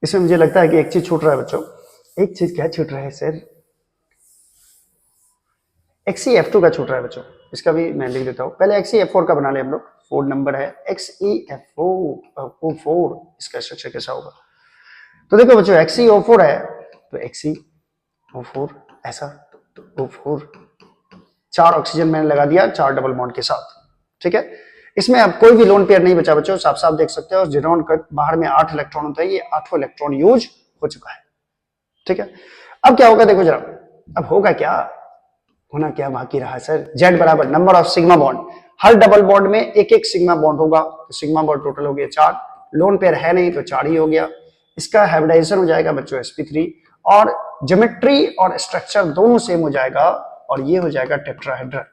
इसमें मुझे लगता है कि एक चीज छूट रहा है बच्चों। एक चीज क्या छूट रहा है सर? XeF2 का छूट रहा है बच्चों, इसका भी मैं लिख देता हूं। पहले XeF4 का बना ले हम लोग, 4 नंबर है XeF4, इसका स्ट्रक्चर कैसा होगा? तो देखो बच्चों XeO4 है, तो XeO4 ऐसा, O4, 4 ऑक्सीजन मैंने लगा दिया 4 डबल बॉन्ड के साथ। ठीक है, इसमें अब कोई भी लोन पेयर नहीं बचा बच्चों, साफ साफ देख सकते हो। जेनॉन का बाहर में 8 इलेक्ट्रॉन होता है, ये 8वां इलेक्ट्रॉन यूज हो चुका है। ठीक है, अब क्या होगा देखो जरा, अब होगा क्या, होना क्या बाकी रहा सर? Z बराबर number of sigma bond, her double bond में एक एक सिग्मा बॉन्ड होगा, तो सिग्मा बॉन्ड टोटल हो गया 4, लोन पेयर है नहीं तो 4 ही हो गया। इसका हाइब्रिडाइजेशन हो जाएगा बच्चों sp3, और ज्योमेट्री और स्ट्रक्चर दोनों सेम हो जाएगा, और ये हो जाएगा टेट्राहेड्रल।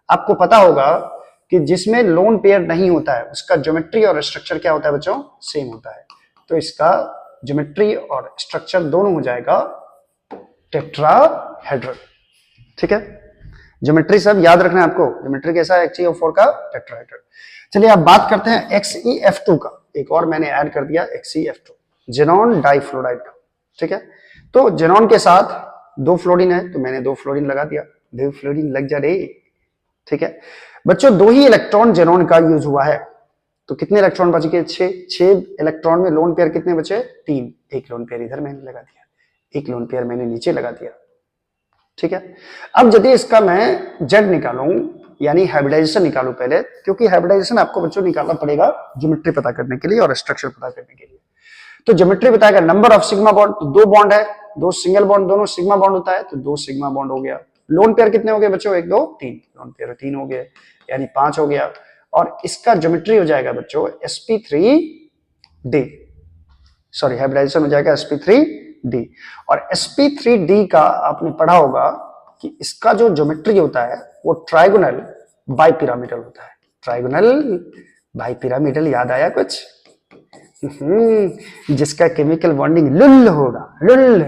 आपको पता होगा कि जिसमें लोन पेयर नहीं होता है उसका ज्योमेट्री और स्ट्रक्चर क्या होता है बच्चों? सेम होता है, तो इसका ज्योमेट्री और स्ट्रक्चर दोनों हो जाएगा टेट्राहेड्रल। ठीक है, ज्योमेट्री सब याद रखना है आपको, ज्योमेट्री कैसा है XeO4 का? टेट्राहेड्रल। चलिए अब बात करते हैं XeF2 का, एक और मैंने ऐड कर दिया XeF2, जेनॉन डाइफ्लोराइड का। ठीक है, तो जेनॉन के साथ 2 फ्लोरीन है, तो मैंने 2 फ्लोरीन लगा दिया, 2 फ्लोरीन लग जा रहे। ठीक है बच्चों, 2 ही इलेक्ट्रॉन जेनॉन का यूज हुआ है, तो कितने इलेक्ट्रॉन बच गए? 6 इलेक्ट्रॉन में लोन पेयर कितने बचे? 3, एक लोन पेयर इधर मैंने लगा दिया, एक लोन पेयर मैंने नीचे लगा दिया। ठीक है, अब यदि इसका मैं जेड निकालूं, यानी हाइब्रिडाइजेशन निकालो पहले, क्योंकि हाइब्रिडाइजेशन आपको बच्चों निकालना पड़ेगा ज्योमेट्री पता करने के लिए और स्ट्रक्चर पता करने के लिए। तो ज्योमेट्री बताएगा नंबर ऑफ सिग्मा बॉन्ड, तो 2 बॉन्ड है, 2 सिंगल बॉन्ड, दोनों सिग्मा बॉन्ड होता है, तो 2 सिग्मा बॉन्ड हो गया। लोन पेयर कितने हो गए बच्चों, 1 2 3, लोन पेयर 3 हो गए, यानी 5 हो गया। और इसका ज्योमेट्री हो जाएगा बच्चों sp3d, सॉरी हाइब्रिडाइजेशन हो जाएगा sp3d। और sp3d का आपने पढ़ा होगा कि इसका जो ज्योमेट्री होता है वो ट्राइगोनल बाइपिरामिडल होता है। ट्राइगोनल बाइपिरामिडल याद आया कुछ? जिसका केमिकल बॉन्डिंग लुल होगा, लुल।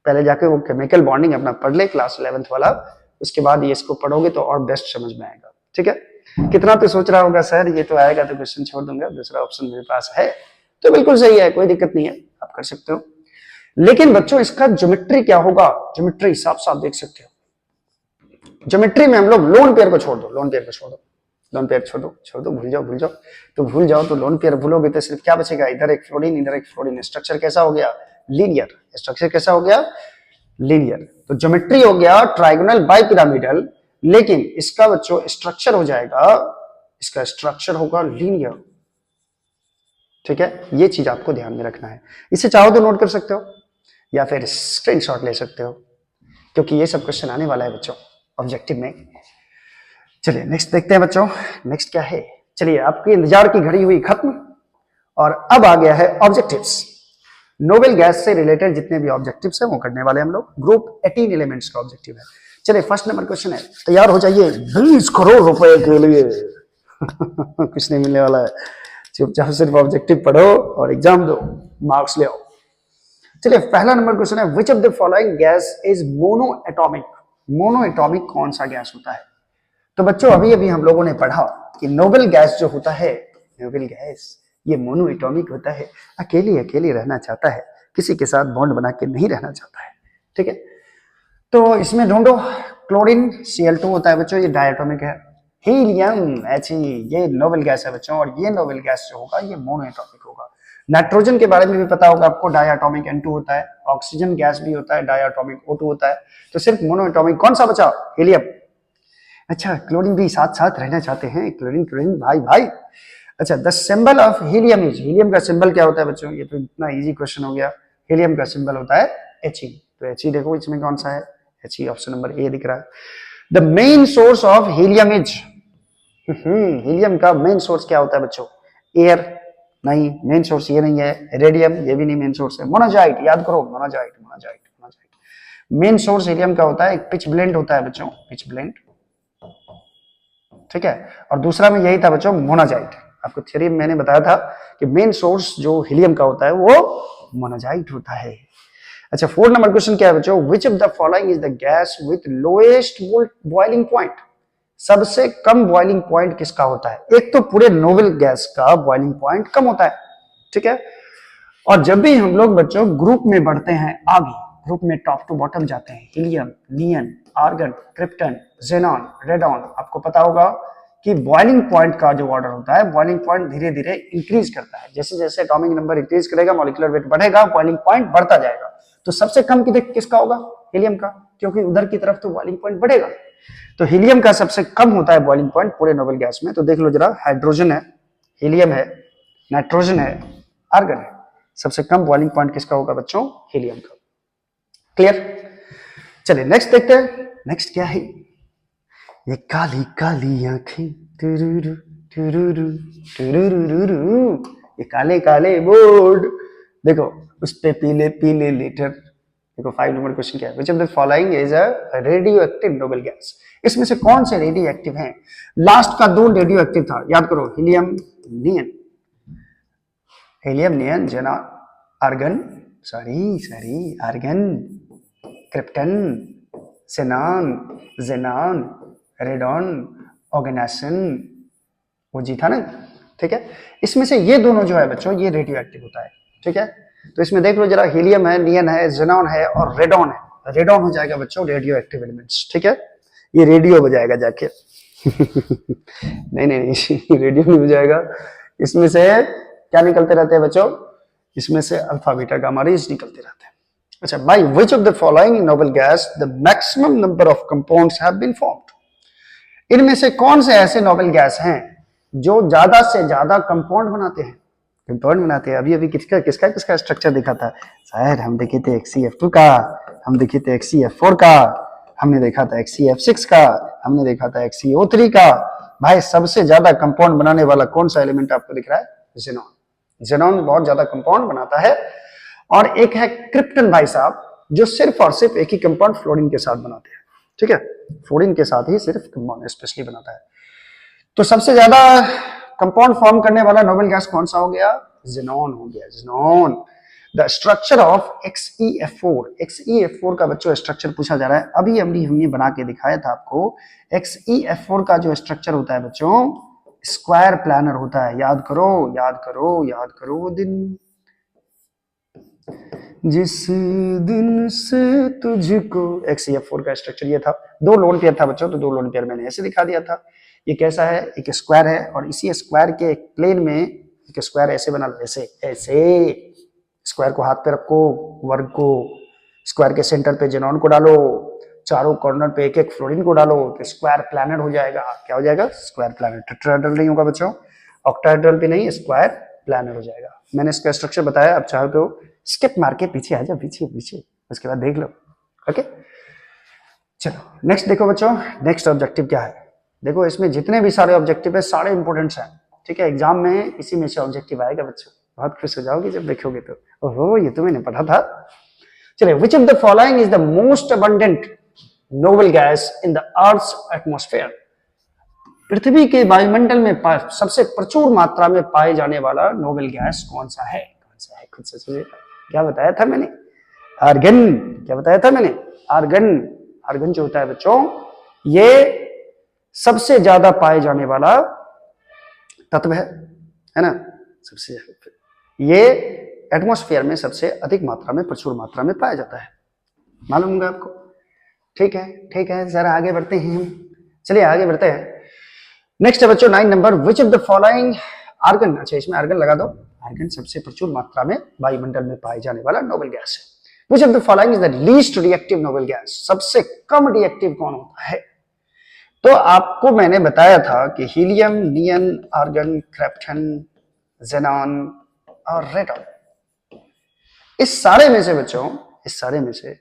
पहले जाके वो केमिकल बॉन्डिंग अपना पढ़ ले क्लास 11th वाला, उसके बाद ये इसको पढ़ोगे तो और बेस्ट समझ में आएगा। ठीक है, कितना तो सोच रहा होगा सर ये तो आएगा तो क्वेश्चन छोड़ दूंगा, दूसरा ऑप्शन मेरे पास है, तो बिल्कुल सही है, कोई दिक्कत नहीं है, आप कर सकते हो। लेकिन बच्चों इसका ज्योमेट्री क्या होगा, ज्योमेट्री साफ साफ देख सकते हो। ज्योमेट्री में हम लोग लोन पेयर को छोड़ दो, लोन पेयर को छोड़ दो, लोन पेयर छोड़ दो, भूल जाओ, भूल जाओ, तो भूल जाओ, तो लोन पेयर भूलोगे तो सिर्फ क्या बचेगा, इधर एक फ्लोरीन, इधर एक फ्लोरीन। स्ट्रक्चर कैसा हो गया, लीनियर। स्ट्रक्चर कैसा हो गया, लीनियर। तो ज्योमेट्री हो गया ट्राइगोनल बाइपिरामिडल, लेकिन इसका बच्चों स्ट्रक्चर हो जाएगा, इसका स्ट्रक्चर होगा लीनियर। ठीक है, ये चीज आपको ध्यान में रखना है। इसे चाहो तो नोट कर सकते हो या फिर स्क्रीनशॉट ले सकते हो, क्योंकि ये सब क्वेश्चन आने वाला है बच्चों ऑब्जेक्टिव में। चलिए नेक्स्ट देखते हैं बच्चों, नेक्स्ट क्या है। चलिए आपके इंतजार की घड़ी हुई खत्म और अब आ गया है ऑब्जेक्टिव्स। नोबेल गैस से रिलेटेड जितने भी ऑब्जेक्टिव्स हैं वो करने वाले हम लोग। ग्रुप 18 एलिमेंट्स का ऑब्जेक्टिव है। चलिए फर्स्ट नंबर क्वेश्चन है, तैयार हो जाइए 20 करोड़ रुपए के लिए। कुछ नहीं मिलने वाला है, चुपचाप सिर्फ ऑब्जेक्टिव पढ़ो और एग्जाम दो, मार्क्स ले आओ। चलिए पहला नंबर क्वेश्चन है, विच of the following gas is mono atomic. Mono atomic कौन सा गैस होता है? तो बच्चों अभी अभी हम लोगों ने पढ़ा कि नोबेल गैस जो होता है, नोबेल गैस ये मोनो एटॉमिक होता है, अकेली अकेली रहना चाहता है, किसी के साथ बॉन्ड बना के नहीं रहना चाहता है। ठीक है, तो इसमें ढूंढो, क्लोरीन Cl2 होता है बच्चों, ये डायटोमिक है। हीलियम He, ये नोबेल गैस है बच्चों, और ये नोबेल गैस जो होगा ये मोनो एटॉमिक होगा। नाइट्रोजन के बारे में भी पता होगा आपको, डायटोमिक N2 होता है। ऑक्सीजन गैस भी होता है, डायटोमिक O2 होता है। तो सिर्फ मोनो एटॉमिक कौन सा बचा, हीलियम। अच्छा क्लोरीन भी साथ साथ रहना चाहते हैं, क्लोरीन क्लोरीन भाई भाई। अच्छा the symbol of helium is, helium का सिंबल क्या होता है बच्चों, ये तो इतना इजी क्वेश्चन हो गया। हीलियम का सिंबल होता है He। तो He देखो इसमें कौन सा है, He ऑप्शन नंबर ए दिख रहा है। The main source of helium is, helium का मेन सोर्स क्या होता है बच्चों, एयर नहीं, मेन सोर्स ये नहीं है। रेडियम ये भी नहीं मेन सोर्स है। मोनाजाइट, याद करो monazite, monazite, monazite. Main source helium का होता है, एक पिच ब्लेंड होता है बच्चों, पिच ब्लेंड। ठीक है, और दूसरा में यही था बच्चों मोनाजाइट। आपको थ्योरी में मैंने बताया था कि मेन सोर्स जो हीलियम का होता है वो मोनाजाइट होता है। अच्छा 4 नंबर क्वेश्चन क्या है बच्चों, विच of the following is the gas with lowest boiling point. सबसे कम बॉइलिंग पॉइंट किसका होता है? एक तो पूरे नोबेल गैस का बॉइलिंग पॉइंट कम होता है। ठीक है, और जब भी हम लोग बच्चों ग्रुप में बढ़ते हैं आगे, ग्रुप में टॉप टू बॉटम जाते हैं, हीलियम, नियन, आर्गन, क्रिप्टन, जेनॉन, रेडॉन, आपको पता होगा कि बॉइलिंग पॉइंट का जो ऑर्डर होता है, बॉइलिंग पॉइंट धीरे धीरे इंक्रीज करता है। जैसे जैसे एटॉमिक नंबर इंक्रीज करेगा, मॉलिक्यूलर वेट बढ़ेगा, बॉइलिंग पॉइंट बढ़ता जाएगा। तो सबसे कम किसका होगा, हीलियम का, क्योंकि उधर की तरफ तो बॉइलिंग पॉइंट बढ़ेगा। तो हीलियम का सबसे कम होता है बॉइलिंग पॉइंट पूरे नोबेल गैस में। तो देख लो जरा, हाइड्रोजन है, हीलियम है, नाइट्रोजन है, आर्गन है। सबसे कम बॉइलिंग पॉइंट किसका होगा बच्चों, हीलियम का। क्लियर? चलिए नेक्स्ट देखते हैं, नेक्स्ट क्या है। ये काली काली आंखें, टुरुरु टुरुरु टुरुरुरु, ये काले काले बोर्ड, देखो उस पे पीले पीले लीटर। देखो 5 नंबर क्वेश्चन क्या है, which of the following is a radio active noble gas. इसमें से कौन से रेडियो एक्टिव हैं? लास्ट का 2 रेडियो एक्टिव था, याद करो, helium, neon, helium, neon, xenon, argon, argon, krypton, xenon, xenon, radon, oganesson, वो जी था ना। ठीक है, इसमें से ये दोनों जो है बच्चों ये रेडियो एक्टिव होता है। ठीक है, तो इसमें देख लो जरा, हीलियम है, नियन है, जेनॉन है और रेडॉन है। रेडॉन हो जाएगा बच्चों रेडियो एक्टिव एलिमेंट्स। ठीक है, ये रेडियो बजाएगा जाके। नहीं रेडियो नहीं बजाएगा। इसमें से क्या निकलते रहते हैं बच्चों, इसमें से अल्फा बीटा गामा रेज निकलते रहते हैं। अच्छा, by which of the following noble gas the maximum number of compounds have been formed? इनमें से कौन से ऐसे नोबेल गैस हैं जो ज्यादा से ज्यादा कंपाउंड बनाते हैं? कंपाउंड बनाते हैं। अभी अभी किसका किसका किसका स्ट्रक्चर देखा था शायद, हम देखे थे HCF2 का, हम देखे थे HCF4 का, हमने देखा था HCF6 का, हमने देखा था HCO3 का। भाई सबसे ज्यादा कंपाउंड बनाने वाला कौन सा एलिमेंट आपको दिख रहा है? जेनॉन। जेनॉन बहुत ज्यादा कंपाउंड बनाता है। और एक है क्रिप्टन भाई साहब, जो सिर्फ और सिर्फ एक ही कंपाउंड फ्लोरीन के साथ बनाते हैं। ठीक है, फ्लोरीन के साथ ही सिर्फ कंपाउंड स्पेशली बनाता है। तो सबसे ज्यादा कंपाउंड फॉर्म करने वाला नोबेल गैस कौन सा हो गया? जेनॉन हो गया, xenon. The structure of XeF4, XeF4 का बच्चों स्ट्रक्चर पूछा जा रहा है। अभी हमने बना के दिखाया था आपको। XeF4 का जो स्ट्रक्चर होता है बच्चों, स्क्वायर प्लानर होता है। याद करो याद करो याद करो वो दिन जिस दिन से तुझको। XeF4 का स्ट्रक्चर ये था। 2 लोन पेयर था बच्चों, तो 2 लोन पेयर मैंने ऐसे दिखा दिया था। ये कैसा है? एक स्क्वायर है और इसी स्क्वायर के एक प्लेन में एक स्क्वायर ऐसे बना लो, ऐसे ऐसे। स्क्वायर को हाथ पे रखो, वर्ग को स्क्वायर के सेंटर पे जेनॉन को डालो, चारों कॉर्नर पे एक एक फ्लोरीन को डालो, तो स्क्वायर प्लैनेट हो जाएगा। क्या हो जाएगा? Square planet. टेट्राहेड्रल नहीं होगा बच्चों, ऑक्टाहेड्रल भी नहीं, स्क्वायर प्लैनेट हो जाएगा। मैंने इसका स्ट्रक्चर बताया, अब चाहो तो स्किप मार के पीछे आ जाओ, पीछे पीछे, उसके बाद देख लो। ओके चलो नेक्स्ट देखो बच्चों, नेक्स्ट ऑब्जेक्टिव क्या है? देखो इसमें जितने भी सारे ऑब्जेक्टिव है सारे इंपॉर्टेंट हैं। ठीक है, एग्जाम में इसी में से ऑब्जेक्टिव आएगा बच्चों, बहुत खुश हो जाओगे जब देखोगे तो। ओहो, ये तो मैंने पढ़ा था। चलिए, which of the following is the most abundant noble gas in the earth's atmosphere? पृथ्वी के वायुमंडल में सबसे प्रचुर मात्रा में पाए जाने वाला नोबल गैस कौन सा है? कौन सा है? खुद से सोचिए। क्या बताया था मैंने? आर्गन। क्या बताया था मैंने? आर्गन। आर्गन जो होता है बच्चों, ये सबसे ज्यादा पाए जाने वाला तत्व है ना? सबसे ये एटमॉस्फेयर में सबसे अधिक मात्रा में, प्रचुर मात्रा में पाया जाता है। मालूम होगा आपको। ठीक है ठीक है, जरा आगे बढ़ते हैं हम। चलिए आगे बढ़ते हैं। नेक्स्ट है बच्चों 9 number, which of the following argon. अच्छा, इसमें आर्गन लगा दो। आर्गन सबसे प्रचुर मात्रा में वायुमंडल में पाए जाने वाला नोबल गैस है। विच of the following is the least reactive noble gas? सबसे कम रिएक्टिव कौन होता है? तो आपको मैंने बताया था कि हीलियम, नियन, आर्गन, क्रिप्टन, जेनॉन और रेडॉन। इस सारे में से बच्चों, इस सारे में से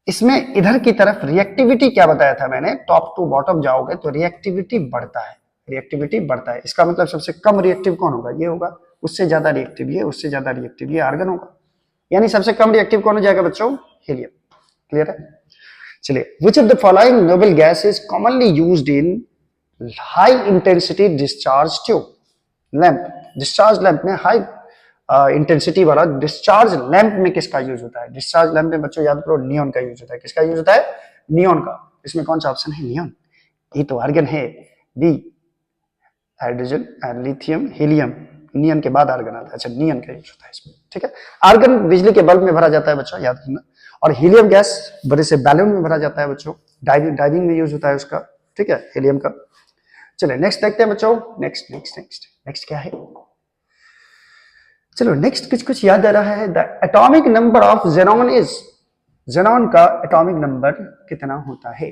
इसमें इधर की तरफ रिएक्टिविटी क्या बताया था मैंने? टॉप टू बॉटम जाओगे तो रिएक्टिविटी बढ़ता है, रिएक्टिविटी बढ़ता है। इसका मतलब सबसे कम रिएक्टिव कौन होगा? ये होगा। उससे ज्यादा रिएक्टिव ये, उससे ज्यादा रिएक्टिव ये आर्गन होगा। यानी सबसे कम रिएक्टिव कौन हो जाएगा बच्चों? हीलियम। क्लियर है? चलिए, which of the following Nobel gas is commonly used in high intensity discharge tube? Lamp, discharge lamp में हाई इंटेंसिटी वाला डिस्चार्ज लैंप में किसका यूज होता है? डिस्चार्ज लैंप में बच्चों याद करो नियॉन का यूज होता है। किसका यूज होता है? नियॉन का। इसमें कौन सा ऑप्शन है? नियॉन। ये तो आर्गन है। B hydrogen, lithium, helium. Neon के बाद आर्गन आता है। अच्छा, नियन का यूज होता है इसमें। ठीक है, आर्गन बिजली के बल्ब में भरा जाता है बच्चों, याद रखना। और हीलियम गैस बड़े से बैलून में भरा जाता है बच्चों, डाइविंग में यूज होता है उसका। ठीक है, हीलियम का। चलिए नेक्स्ट देखते हैं बच्चों। नेक्स्ट नेक्स्ट नेक्स्ट नेक्स्ट क्या है? चलो नेक्स्ट कुछ कुछ याद आ रहा है। The atomic number of xenon is? Xenon का एटॉमिक नंबर कितना होता है?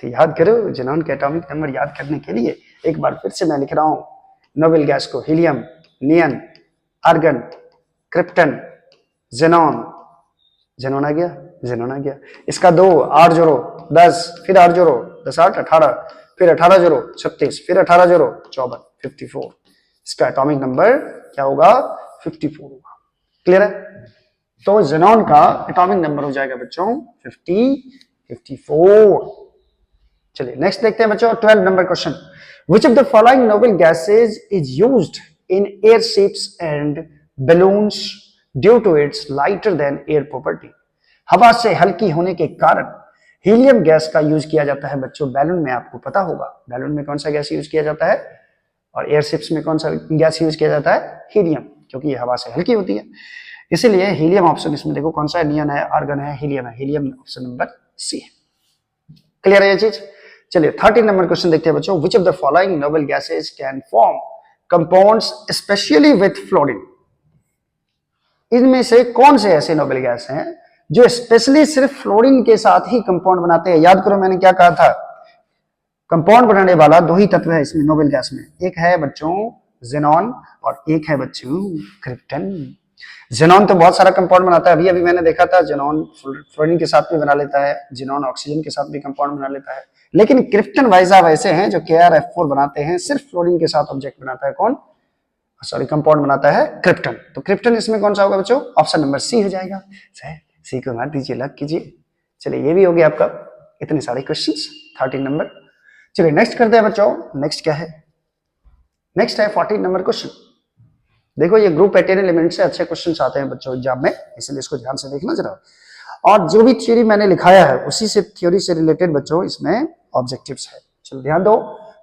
तो याद करो, जेनॉन का एटॉमिक नंबर याद करने के लिए एक बार फिर से मैं लिख रहा हूं नोबेल गैस को। हीलियम, नियन, आर्गन, क्रिप्टन, जेनॉन। जेनॉन आ गया, जेनॉन आ गया। इसका 2 8 जोड़ो 10, फिर 8 जोड़ो 10 8 18, फिर 18 जोड़ो 36, फिर 18 जोड़ो 54, 54। इसका एटॉमिक नंबर क्या होगा? 54 होगा। क्लियर है? तो जेनॉन का एटॉमिक नंबर हो जाएगा बच्चों 54। चलिए नेक्स्ट देखते हैं बच्चों 12 number question. Which of the following noble gases is used in airships and balloons due to its lighter than air property? हवा से हल्की होने के कारण हीलियम गैस का यूज किया जाता है बच्चों बैलून में। आपको पता होगा बैलून में कौन सा गैस यूज किया जाता है, और एयरशिप्स में कौन सा गैस यूज किया जाता है? हीलियम, क्योंकि ये हवा से हल्की होती है। इसीलिए हीलियम ऑप्शन इसमें देखो कौन सा है? नियन है, आर्गन है, हीलियम है। हीलियम ऑप्शन नंबर सी है। क्लियर है ये चीज? चलिए 13 नंबर क्वेश्चन देखते हैं बच्चों। विच of the following noble gases can form compounds specially with fluorine? इनमें से कौन से ऐसे नोबल गैस हैं जो स्पेशली सिर्फ फ्लोरीन के साथ ही कंपाउंड बनाते हैं? याद करो मैंने क्या कहा था, कंपाउंड बनाने वाला दो ही तत्व है इसमें नोबेल गैस में, एक है बच्चों जेनॉन और एक है बच्चों क्रिप्टन। जेनॉन तो बहुत सारा कंपाउंड बनाता है, अभी अभी मैंने देखा था जेनॉन फ्लोरीन के साथ भी बना लेता है, जेनॉन ऑक्सीजन के साथ भी कंपाउंड बना लेता है, लेकिन क्रिप्टन वाइजा वैसे हैं जो KrF4 बनाते हैं, सिर्फ फ्लोरीन के साथ ऑब्जेक्ट बनाता है कौन, सॉरी कंपाउंड बनाता है क्रिप्टन। तो क्रिप्टन इसमें कौन सा होगा बच्चों, ऑप्शन नंबर सी हो जाएगा। सी को मार दीजिए, लग कीजिए। चलिए ये भी हो गया आपका, इतने सारे क्वेश्चंस 13 नंबर। चलिए नेक्स्ट करते हैं बच्चों, नेक्स्ट क्या है, नेक्स्ट है 14 नंबर क्वेश्चन। देखो ये ग्रुप 18 एलिमेंट से अच्छे क्वेश्चन आते हैं बच्चों एग्जाम में, इसलिए इसको ध्यान से देखना जरा। और जो भी थ्योरी मैंने लिखाया है उसी से थ्योरी से रिलेटेड बच्चों इसमें ऑब्जेक्टिव्स है। चलो ध्यान दो।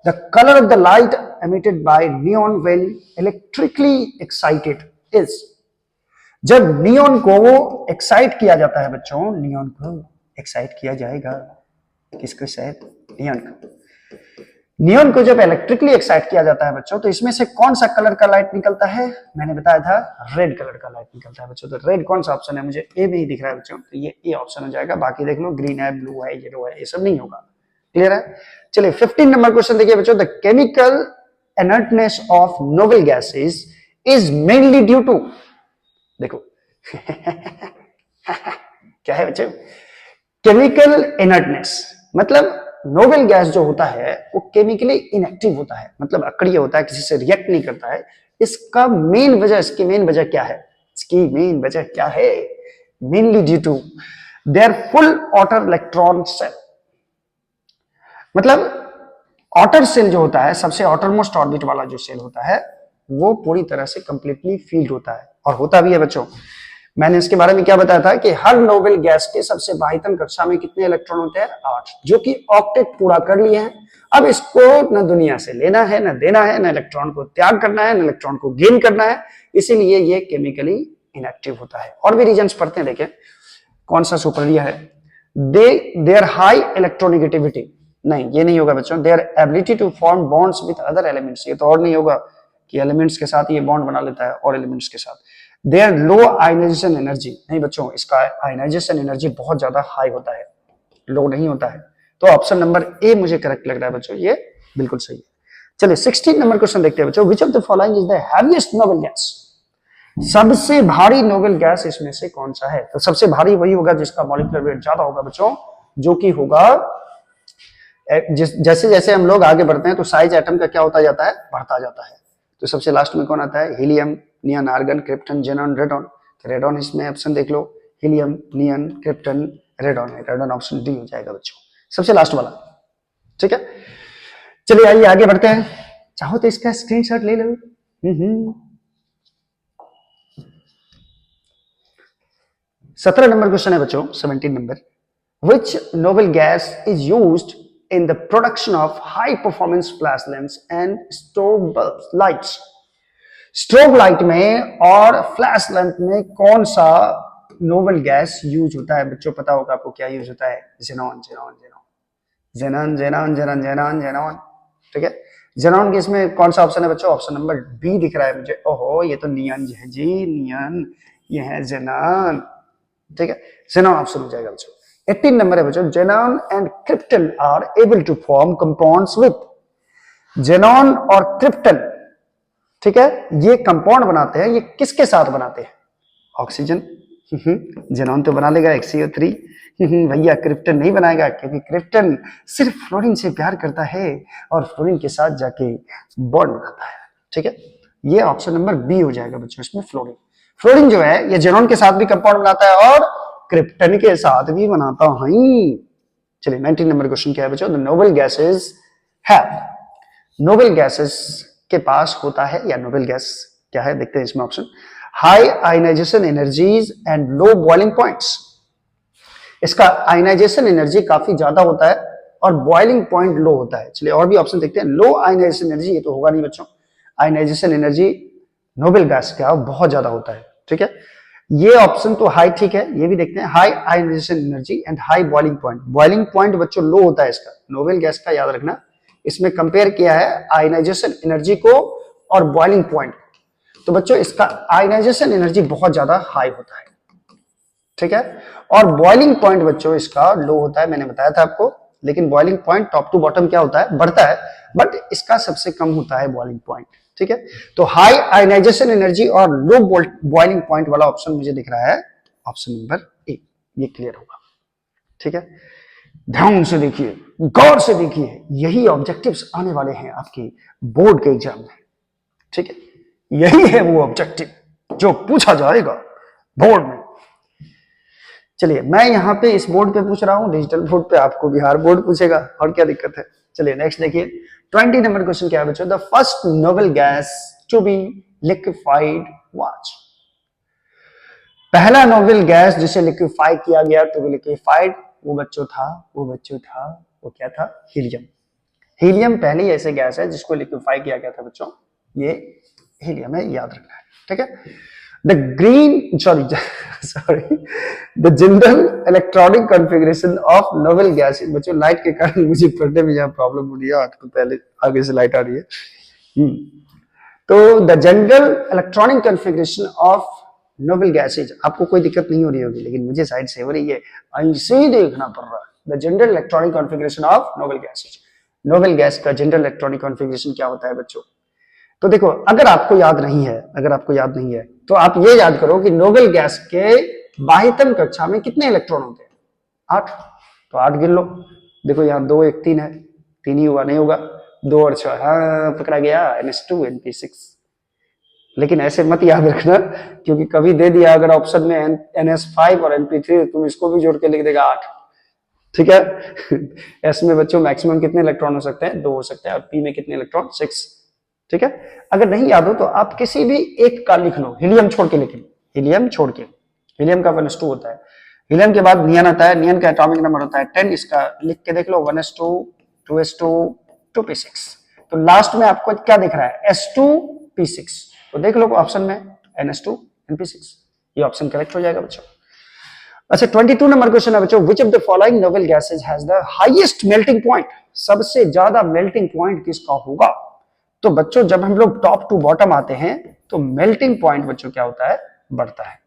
The colour of the light emitted by neon when electrically excited is, जब नियॉन को एक्साइट किया जाता है बच्चों, नियॉन को एक्साइट किया जाएगा, किसको शायद नियॉन को, नियॉन को जब इलेक्ट्रिकली एक्साइट किया जाता है बच्चों तो इसमें से कौन सा कलर का लाइट निकलता है, मैंने बताया था रेड कलर का लाइट निकलता है बच्चों। तो रेड कौन सा ऑप्शन है, मुझे ए में ही दिख रहा है बच्चों, तो ये ए ऑप्शन हो जाएगा। बाकी देख लो ग्रीन है, ब्लू है, येलो है, ये सब नहीं होगा। क्लियर है। चलिए 15 नंबर क्वेश्चन देखिए बच्चों। The chemical inertness of noble gases is mainly due to, देखो क्या है बच्चों, केमिकल इनर्टनेस मतलब नोबेल गैस जो होता है वो केमिकली इनएक्टिव होता है, मतलब अक्रिय होता है, किसी से रिएक्ट नहीं करता है। इसका मेन वजह, इसकी मेन वजह क्या है, इसकी मेन वजह क्या है, mainly due to their full outer electron shell, मतलब ऑटर सेल जो होता है, सबसे ऑटरमोस्ट ऑर्बिट वाला जो सेल होता है वो पूरी तरह से कंप्लीटली फील्ड होता है, और होता भी है बच्चों। मैंने इसके बारे में क्या बताया था कि हर नोबेल गैस के सबसे बाह्यतम कक्षा में कितने इलेक्ट्रॉन होते हैं, 8, जो कि ऑक्टेट पूरा कर लिए हैं। अब इसको न दुनिया से लेना है, न देना है, न इलेक्ट्रॉन को त्याग करना है, न इलेक्ट्रॉन को गेन करना है, इसीलिए ये केमिकली इनएक्टिव होता है। और भी रीजंस पढ़ते हैं, देखें कौन सा सुपरलिया है, देयर हाई इलेक्ट्रोनेगेटिविटी, नहीं ये नहीं होगा बच्चों, their ability to form bonds with other elements, ये तो और नहीं होगा कि एलिमेंट्स के साथ ये बॉन्ड बना लेता है और एलिमेंट्स के साथ। देयर लो आयनाइजेशन एनर्जी, नहीं बच्चों इसका आयनाइजेशन एनर्जी बहुत ज्यादा हाई होता है, लो नहीं होता है। तो ऑप्शन नंबर ए मुझे करेक्ट लग रहा है बच्चों, ये बिल्कुल सही है। चलिए 16 नंबर क्वेश्चन देखते हैं बच्चों। विच of the following is the heaviest noble gas, सबसे भारी नोबेल गैस इसमें से कौन सा है। तो सबसे भारी वही होगा जिसका मॉलिक्यूलर वेट ज्यादा होगा बच्चों, जो कि होगा जैसे जैसे हम लोग आगे बढ़ते हैं तो साइज एटम का क्या होता जाता है, बढ़ता जाता है। तो सबसे लास्ट में कौन आता है, हीलियम, नियन, आर्गन, क्रिप्टन, जेनॉन, रेडॉन। तो रेडॉन इसमें ऑप्शन देख लो, हीलियम, नियन, क्रिप्टन, रेडॉन है, रेडॉन ऑप्शन डी हो जाएगा बच्चों, सबसे लास्ट वाला। ठीक है, चलिए आइए आगे बढ़ते हैं, चाहो तो इसका स्क्रीनशॉट ले लो। 17 नंबर क्वेश्चन है बच्चों, 17 number. Which noble gas is used in the production of high performance flash lamps and strobe bulbs lights? Strobe light में और फ्लैश लैंप में कौन सा नोबेल गैस यूज होता है बच्चों, पता होगा आपको क्या यूज होता है, xenon, xenon, xenon, xenon, xenon, xenon, xenon, xenon. ठीक है, जेनॉन के इसमें कौन सा ऑप्शन है बच्चों, ऑप्शन नंबर बी दिख रहा है मुझे। ओहो ये तो नियन है जी, नियन, ये है जेनॉन। ठीक है, जेनॉन ऑप्शन हो जाएगा बच्चों। 18 नंबर है बच्चों। Xenon and krypton are able to form compounds with, xenon और क्रिप्टन, ठीक है, ये कंपाउंड बनाते हैं, ये किसके साथ बनाते हैं, ऑक्सीजन। जेनॉन तो बना लेगा HCO3, भैया क्रिप्टन नहीं बनाएगा, क्योंकि क्रिप्टन सिर्फ फ्लोरीन से प्यार करता है और फ्लोरीन के साथ जाके बॉन्ड बनाता है। ठीक है, ये ऑप्शन नंबर बी हो जाएगा बच्चों, इसमें फ्लोरीन। फ्लोरीन जो है ये जेनॉन के साथ भी कंपाउंड बनाता है और क्रिप्टन के साथ भी बनाता है। चलिए 19 नंबर क्वेश्चन क्या है बच्चों। The noble gases have, noble gases के पास होता है, या नोबेल गैस क्या है देखते हैं इसमें option, high ionization energies and low boiling points. इसका आयनाइजेशन एनर्जी काफी ज्यादा होता है और बॉइलिंग पॉइंट लो होता है। चलिए और भी ऑप्शन देखते हैं। लो आयनाइजेशन एनर्जी, ये तो होगा नहीं बच्चों, आयनाइजेशन एनर्जी नोबेल गैस का बहुत ज्यादा होता है। ठीक है, ये ऑप्शन तो हाई ठीक है, ये भी देखते हैं, high ionization energy and high boiling point. Boiling point बच्चों लो होता है इसका, नोबेल गैस का याद रखना, इसमें कंपेयर किया है आयनाइजेशन एनर्जी को और बॉइलिंग पॉइंट। तो बच्चों इसका आयनाइजेशन एनर्जी बहुत ज्यादा हाई होता है, ठीक है, और बॉइलिंग पॉइंट बच्चों इसका लो होता है, मैंने बताया था आपको, लेकिन boiling point top to bottom क्या होता है, बढ़ता है, बट इसका सबसे कम होता है बॉइलिंग पॉइंट। ठीक है, तो हाई आयनाइजेशन एनर्जी और लो बॉइलिंग पॉइंट वाला ऑप्शन मुझे दिख रहा है ऑप्शन नंबर ए, ये क्लियर होगा। ठीक है, ध्यान से देखिए, गौर से देखिए, यही ऑब्जेक्टिव्स आने वाले हैं आपके बोर्ड के एग्जाम में। ठीक है, यही है वो ऑब्जेक्टिव जो पूछा जाएगा बोर्ड में। चलिए, मैं यहाँ पे इस बोर्ड पे पूछ रहा हूँ, डिजिटल बोर्ड पे आपको बिहार बोर्ड पूछेगा, और क्या दिक्कत है। चलिए नेक्स्ट देखिए, 20 नंबर क्वेश्चन क्या है बच्चों, the first noble gas to be liquefied was. पहला नोबल गैस जिसे लिक्विफाई किया गया, टू बी लिक्विफाइड, वो क्या था, हीलियम। हीलियम पहली ऐसे गैस है जिसको लिक्विफाई किया गया था बच्चों, ये हीलियम है, याद रखना है। ठीक है, the general electronic configuration of noble gas, बच्चों लाइट के कारण मुझे पढ़ने में यहाँ प्रॉब्लम हो रही है, तो पहले आगे से लाइट आ रही है। तो the general electronic configuration of noble gases, आपको कोई दिक्कत नहीं हो रही होगी, लेकिन मुझे साइड से हो रही है, ऐसे ही देखना पड़ रहा है। The general electronic configuration of noble gases, noble gas का जनरल इलेक्ट्रॉनिक कॉन्फ़िगरेशन क्या होता है बच्चों। तो देखो, अगर आपको याद नहीं है तो आप ये याद करो कि नोबल गैस के बाह्यतम कक्षा में कितने इलेक्ट्रॉन होते हैं, 8, तो 8 गिन लो। देखो यहाँ 2 1 3 है, 3 ही हुआ, नहीं होगा 2 और 6, हाँ पकड़ा गया, NH2 NP6। लेकिन ऐसे मत याद रखना, क्योंकि कभी दे दिया अगर ऑप्शन में NS5 और NP3, तुम इसको भी जोड़ के लिख देगा 8। ठीक है, एस में बच्चों मैक्सिमम कितने इलेक्ट्रॉन हो सकते हैं, 2 हो सकते हैं, और पी में कितने इलेक्ट्रॉन, 6। ठीक है, अगर नहीं याद हो तो आप किसी भी एक का लिख लो, हीलियम छोड़ के लिख लो, हीलियम छोड़ के। हीलियम का 1s2 होता है, हीलियम के बाद नियन आता है, नियन का एटॉमिक नंबर होता है 10, इसका लिख के देख लो, 1s2 2s2 2p6। तो लास्ट में आपको क्या दिख रहा है, S2p6, तो देख लो ऑप्शन में NS2 NP6, ये ऑप्शन करेक्ट हो जाएगा बच्चों। अच्छा, 22 नंबर क्वेश्चन है बच्चों, which of the following noble gases has the highest melting point, सबसे ज्यादा मेल्टिंग पॉइंट किसका होगा। तो बच्चों जब हम लोग टॉप टू बॉटम आते हैं तो मेल्टिंग पॉइंट बच्चों क्या होता है, बढ़ता है।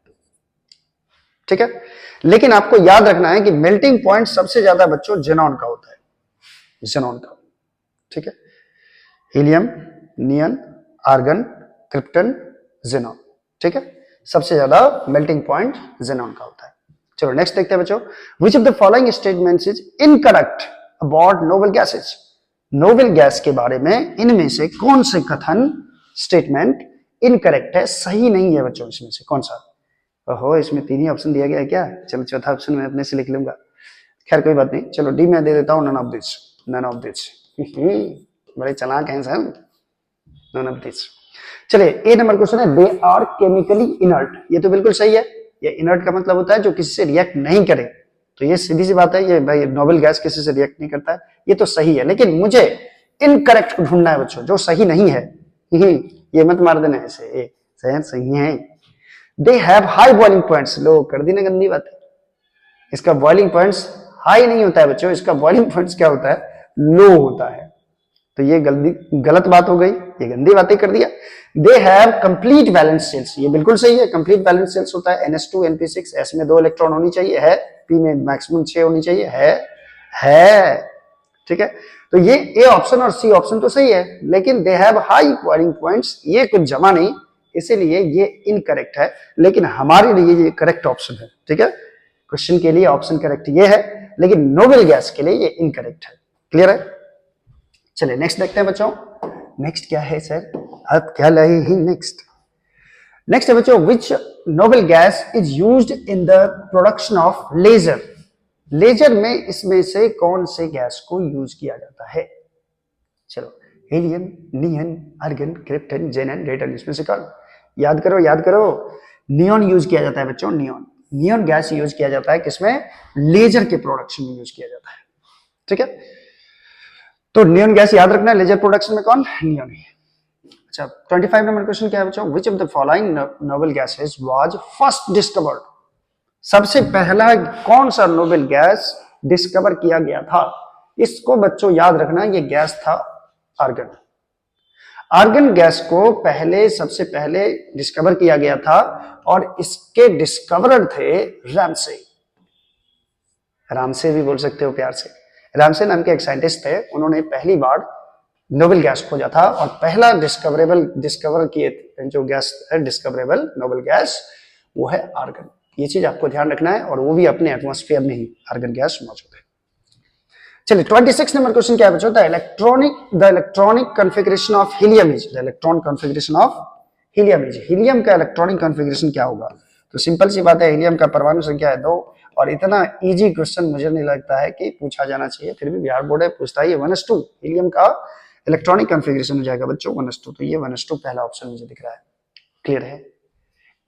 ठीक है, लेकिन आपको याद रखना है कि मेल्टिंग पॉइंट सबसे ज्यादा बच्चों जेनॉन का होता है, जेनॉन का। ठीक है, हीलियम, नियन, आर्गन, क्रिप्टन, जेनॉन। ठीक है, सबसे ज्यादा मेल्टिंग पॉइंट जेनॉन का होता है। चलो नेक्स्ट देखते हैं बच्चों, which of the following statements is incorrect about noble gases. Noble gas के बारे में इनमें से कौन से कथन, स्टेटमेंट इनकरेक्ट है, सही नहीं है बच्चों, इसमें से कौन सा। ओहो, इसमें 3 ही ऑप्शन दिया गया है क्या, चलो चौथा ऑप्शन मैं अपने से लिख लूंगा, खैर कोई बात नहीं, चलो डी मैं दे देता हूं, none of this, none of this. बड़े चालाक हैं सर, नन ऑफ दिस। चलिए, ए नंबर क्वेश्चन है, दे आर केमिकली इनर्ट, ये तो बिल्कुल सही है, ये इनर्ट का मतलब होता है जो किसी से रिएक्ट नहीं करे, तो ये सीधी सी बात है, ये भाई नोबल गैस किसी से रिएक्ट नहीं करता है, ये तो सही है। लेकिन मुझे इनकरेक्ट ढूंढना है बच्चों, जो सही नहीं है, ये मत मार देना ऐसे, सही है। They have high boiling points, low कर दी ना गंदी बात है, इसका बॉइलिंग पॉइंट्स हाई नहीं होता है बच्चों, इसका बॉइलिंग पॉइंट्स क्या होता है, लो होता है। तो ये गलत बात हो गई, ये गंदी बातें कर दिया। They have complete valence shells, ये बिल्कुल सही है, कंप्लीट बैलेंस सेल्स होता है, NS2 NP6, S में 2 इलेक्ट्रॉन होनी चाहिए, है, P में मैक्सिमम 6 होनी चाहिए, है। ठीक है, तो ये ए ऑप्शन और सी ऑप्शन तो सही है, लेकिन दे हैव हाई बॉइलिंग पॉइंट्स, ये कुछ जमा नहीं, इसीलिए ये इनकरेक्ट है, लेकिन हमारे लिए ये करेक्ट ऑप्शन है। ठीक है, क्वेश्चन के लिए ऑप्शन करेक्ट ये है, लेकिन नोबल गैस के लिए ये इनकरेक्ट है। क्लियर है, चलिए नेक्स्ट देखते हैं बच्चों, नेक्स्ट क्या है सर, आप क्या लाए ही नेक्स्ट। नेक्स्ट है बच्चों, which noble gas is used in the production of laser. Laser में इसमें से कौन से गैस को यूज किया जाता है। चलो, हीलियम, नियन, आर्गन, क्रिप्टन, जेनन, रेटन, इसमें से कौन, याद करो। नियॉन यूज किया जाता है बच्चों, नियॉन गैस यूज किया जाता है किसमें, लेजर के प्रोडक्शन में यूज किया जाता है। ठीक है, तो नियॉन गैस याद रखना है, लेजर प्रोडक्शन में कौन, नियॉन है। अच्छा, 25 नंबर क्वेश्चन क्या है बच्चों, which of the following noble gases was first discovered. सबसे पहला कौन सा नोबल गैस डिस्कवर किया गया था, इसको बच्चों याद रखना, ये गैस था आर्गन। आर्गन गैस को सबसे पहले डिस्कवर किया गया था, और इसके डिस्कवरर थे रामसे भी बोल सकते हो प्यार से, रामसे नाम के एक साइंटिस्ट थे, उन्होंने पहली बार नोबेल गैस खोजा था और पहला डिस्कवर किए जो गैस है डिस्कवरेबल नोबेल गैस वो है आर्गन। ये चीज आपको ध्यान रखना है, और वो भी अपने एटमॉस्फेयर में ही आर्गन गैस मौजूद है। चलिए 26 नंबर क्वेश्चन क्या बचा था, the electronic configuration of helium is, the electronic configuration of helium is, helium का इलेक्ट्रॉनिक कॉन्फ़िगरेशन क्या होगा। तो सिंपल सी बात है, हीलियम का परमाणु संख्या है 2, और इतना इजी क्वेश्चन मुझे नहीं लगता है कि पूछा जाना चाहिए, फिर भी बिहार बोर्ड है पूछता है। ये 1s2 हीलियम का इलेक्ट्रॉनिक कॉन्फ़िगरेशन हो जाएगा बच्चों 1s2, तो ये 1s2 पहला ऑप्शन मुझे दिख रहा है। क्लियर है,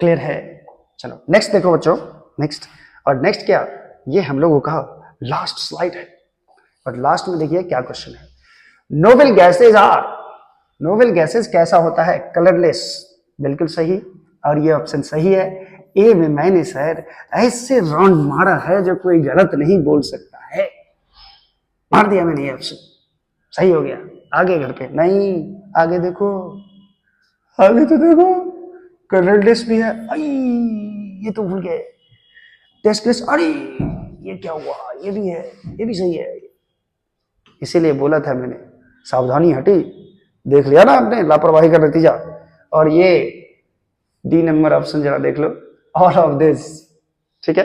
क्लियर है। चलो नेक्स्ट देखो बच्चों, नेक्स्ट, और नेक्स्ट क्या, ये हम लोगों का लास्ट स्लाइड है, और लास्ट में देखिए क्या क्वेश्चन है। Noble gases are, noble gases कैसा होता है, कलरलेस, बिल्कुल सही, और ये ऑप्शन सही है। ए में मैंने सर ऐसे राउंड मारा है जो कोई गलत नहीं बोल सकता है, मार दिया मैंने, ये ऑप्शन सही हो गया। आगे करके नहीं, आगे देखो, आगे तो देखो, कलरलेस भी है, आई ये तो भूल गए, टेस्टलेस, अरे ये क्या हुआ, ये भी है, ये भी सही है, इसीलिए बोला था मैंने, सावधानी हटी, देख लिया ना आपने लापरवाही का नतीजा। और ये डी नंबर ऑप्शन जरा देख लो, ऑल ऑफ दिस, ठीक है।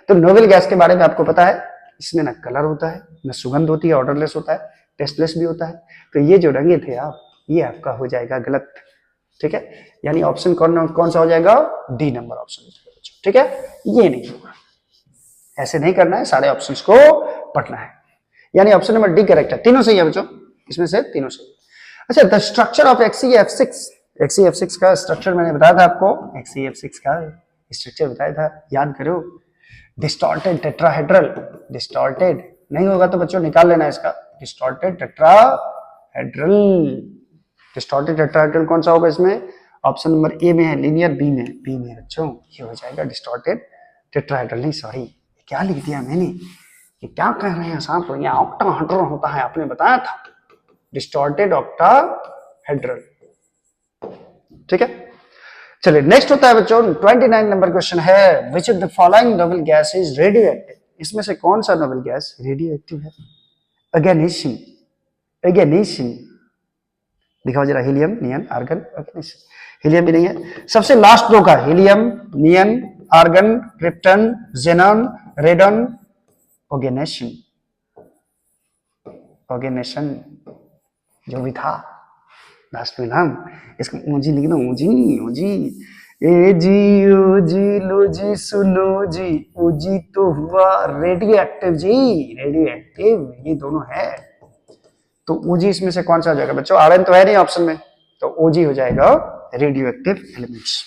तो नोबेल गैस के बारे में आपको पता है, इसमें ना कलर होता है, ना सुगंध होती है, ऑर्डरलेस होता है, टेस्टलेस भी होता है। तो ये जो रंगे थे आप, ये आपका हो जाएगा गलत, ठीक है। यानी ऑप्शन कौन सा हो जाएगा, डी नंबर ऑप्शन, ठीक है। ये नहीं होगा, ऐसे नहीं करना है, सारे ऑप्शंस को पढ़ना है। यानी ऑप्शन नंबर डी करेक्ट है, तीनों सही है बच्चों, इसमें से तीनों सही। अच्छा, द स्ट्रक्चर ऑफ XeF6 का स्ट्रक्चर मैंने बताया था आपको, XeF6 का स्ट्रक्चर बताया था, याद करो। डिस्टॉर्टेड टेट्राहेड्रल, डिस्टॉर्टेड नहीं होगा तो बच्चों निकाल लेना इसका, डिस्टॉर्टेड टेट्राहेड्रल, डिस्टॉर्टेड टेट्राहेड्रल कौन सा होगा इसमें, ऑप्शन नंबर ए में है, लीनियर बी में, बी में बच्चों ये हो जाएगा डिस्टॉर्टेड टेट्राहेड्रल। नहीं सॉरी, क्या लिख दिया मैंने, ये क्या कह रहे हैं साहब, तो यहाँ ऑक्टाहेड्रल होता है, आपने बताया था, डिस्टॉर्टेड ऑक्टाहेड्रल, ठीक है। चलिए नेक्स्ट होता है बच्चों 29 नंबर क्वेश्चन है, विच of the following noble gas is radio active, इसमें से कौन सा नोबेल गैस रेडियो एक्टिव है। अगेनिशियम, अगेनिशियम दिखाओ जरा, हीलियम, नियन, आर्गन, हीलियम भी नहीं है। सबसे लास्ट दो का, हीलियम, नियन, आर्गन, क्रिप्टन, जेनॉन, रेडन, ओगेनेशन, ओगेनेशन जो भी था लास्ट में नाम, इसको ऊंजी लिखना, ऊंजी ऊंजी, ए जी ओ जी लो जी सुनो जी, ओजी तो हुआ रेडियो एक्टिव जी, रेडियो एक्टिव, ये दोनों है। तो ओजी इसमें से कौन सा हो जाएगा बच्चों, आरएन तो है नहीं ऑप्शन में, तो ओजी हो जाएगा रेडियो एक्टिव एलिमेंट्स,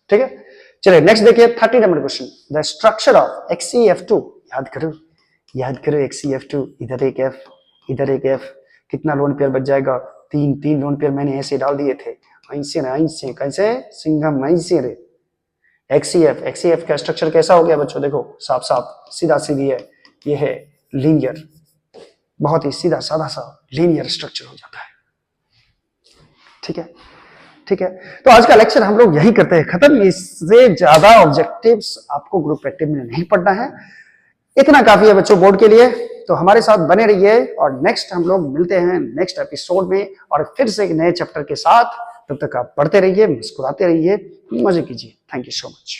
ठीक है। चलिए नेक्स्ट देखिए 30 number question, the structure of XeF2, याद करो, याद करो XeF2, इधर एक F, इधर एक F, कितना लोन पेयर बच जाएगा, तीन लोन पेयर मैंने ऐसे डाल दिए थे, ऐसे कैसे सिंघम ऐसे रे। XeF का स्ट्रक्चर कैसा हो गया बच्चों, देखो साफ साफ सीधा सीधी है, ये है लीनियर, बहुत ही सीधा साधा सा लीनियर स्ट्रक्चर हो जाता है, ठीक है, ठीक है। तो आज का लेक्चर हम लोग यही करते हैं खत्म, इससे ज्यादा ऑब्जेक्टिव्स आपको ग्रुप एक्टिव में नहीं पढ़ना है, इतना काफी है बच्चों बोर्ड के लिए। तो हमारे साथ बने रहिए, और नेक्स्ट हम लोग मिलते हैं नेक्स्ट एपिसोड में, और फिर से एक नए चैप्टर के साथ। तब तक आप पढ़ते रहिए, मुस्कुराते रहिए, मजे कीजिए। Thank you so much.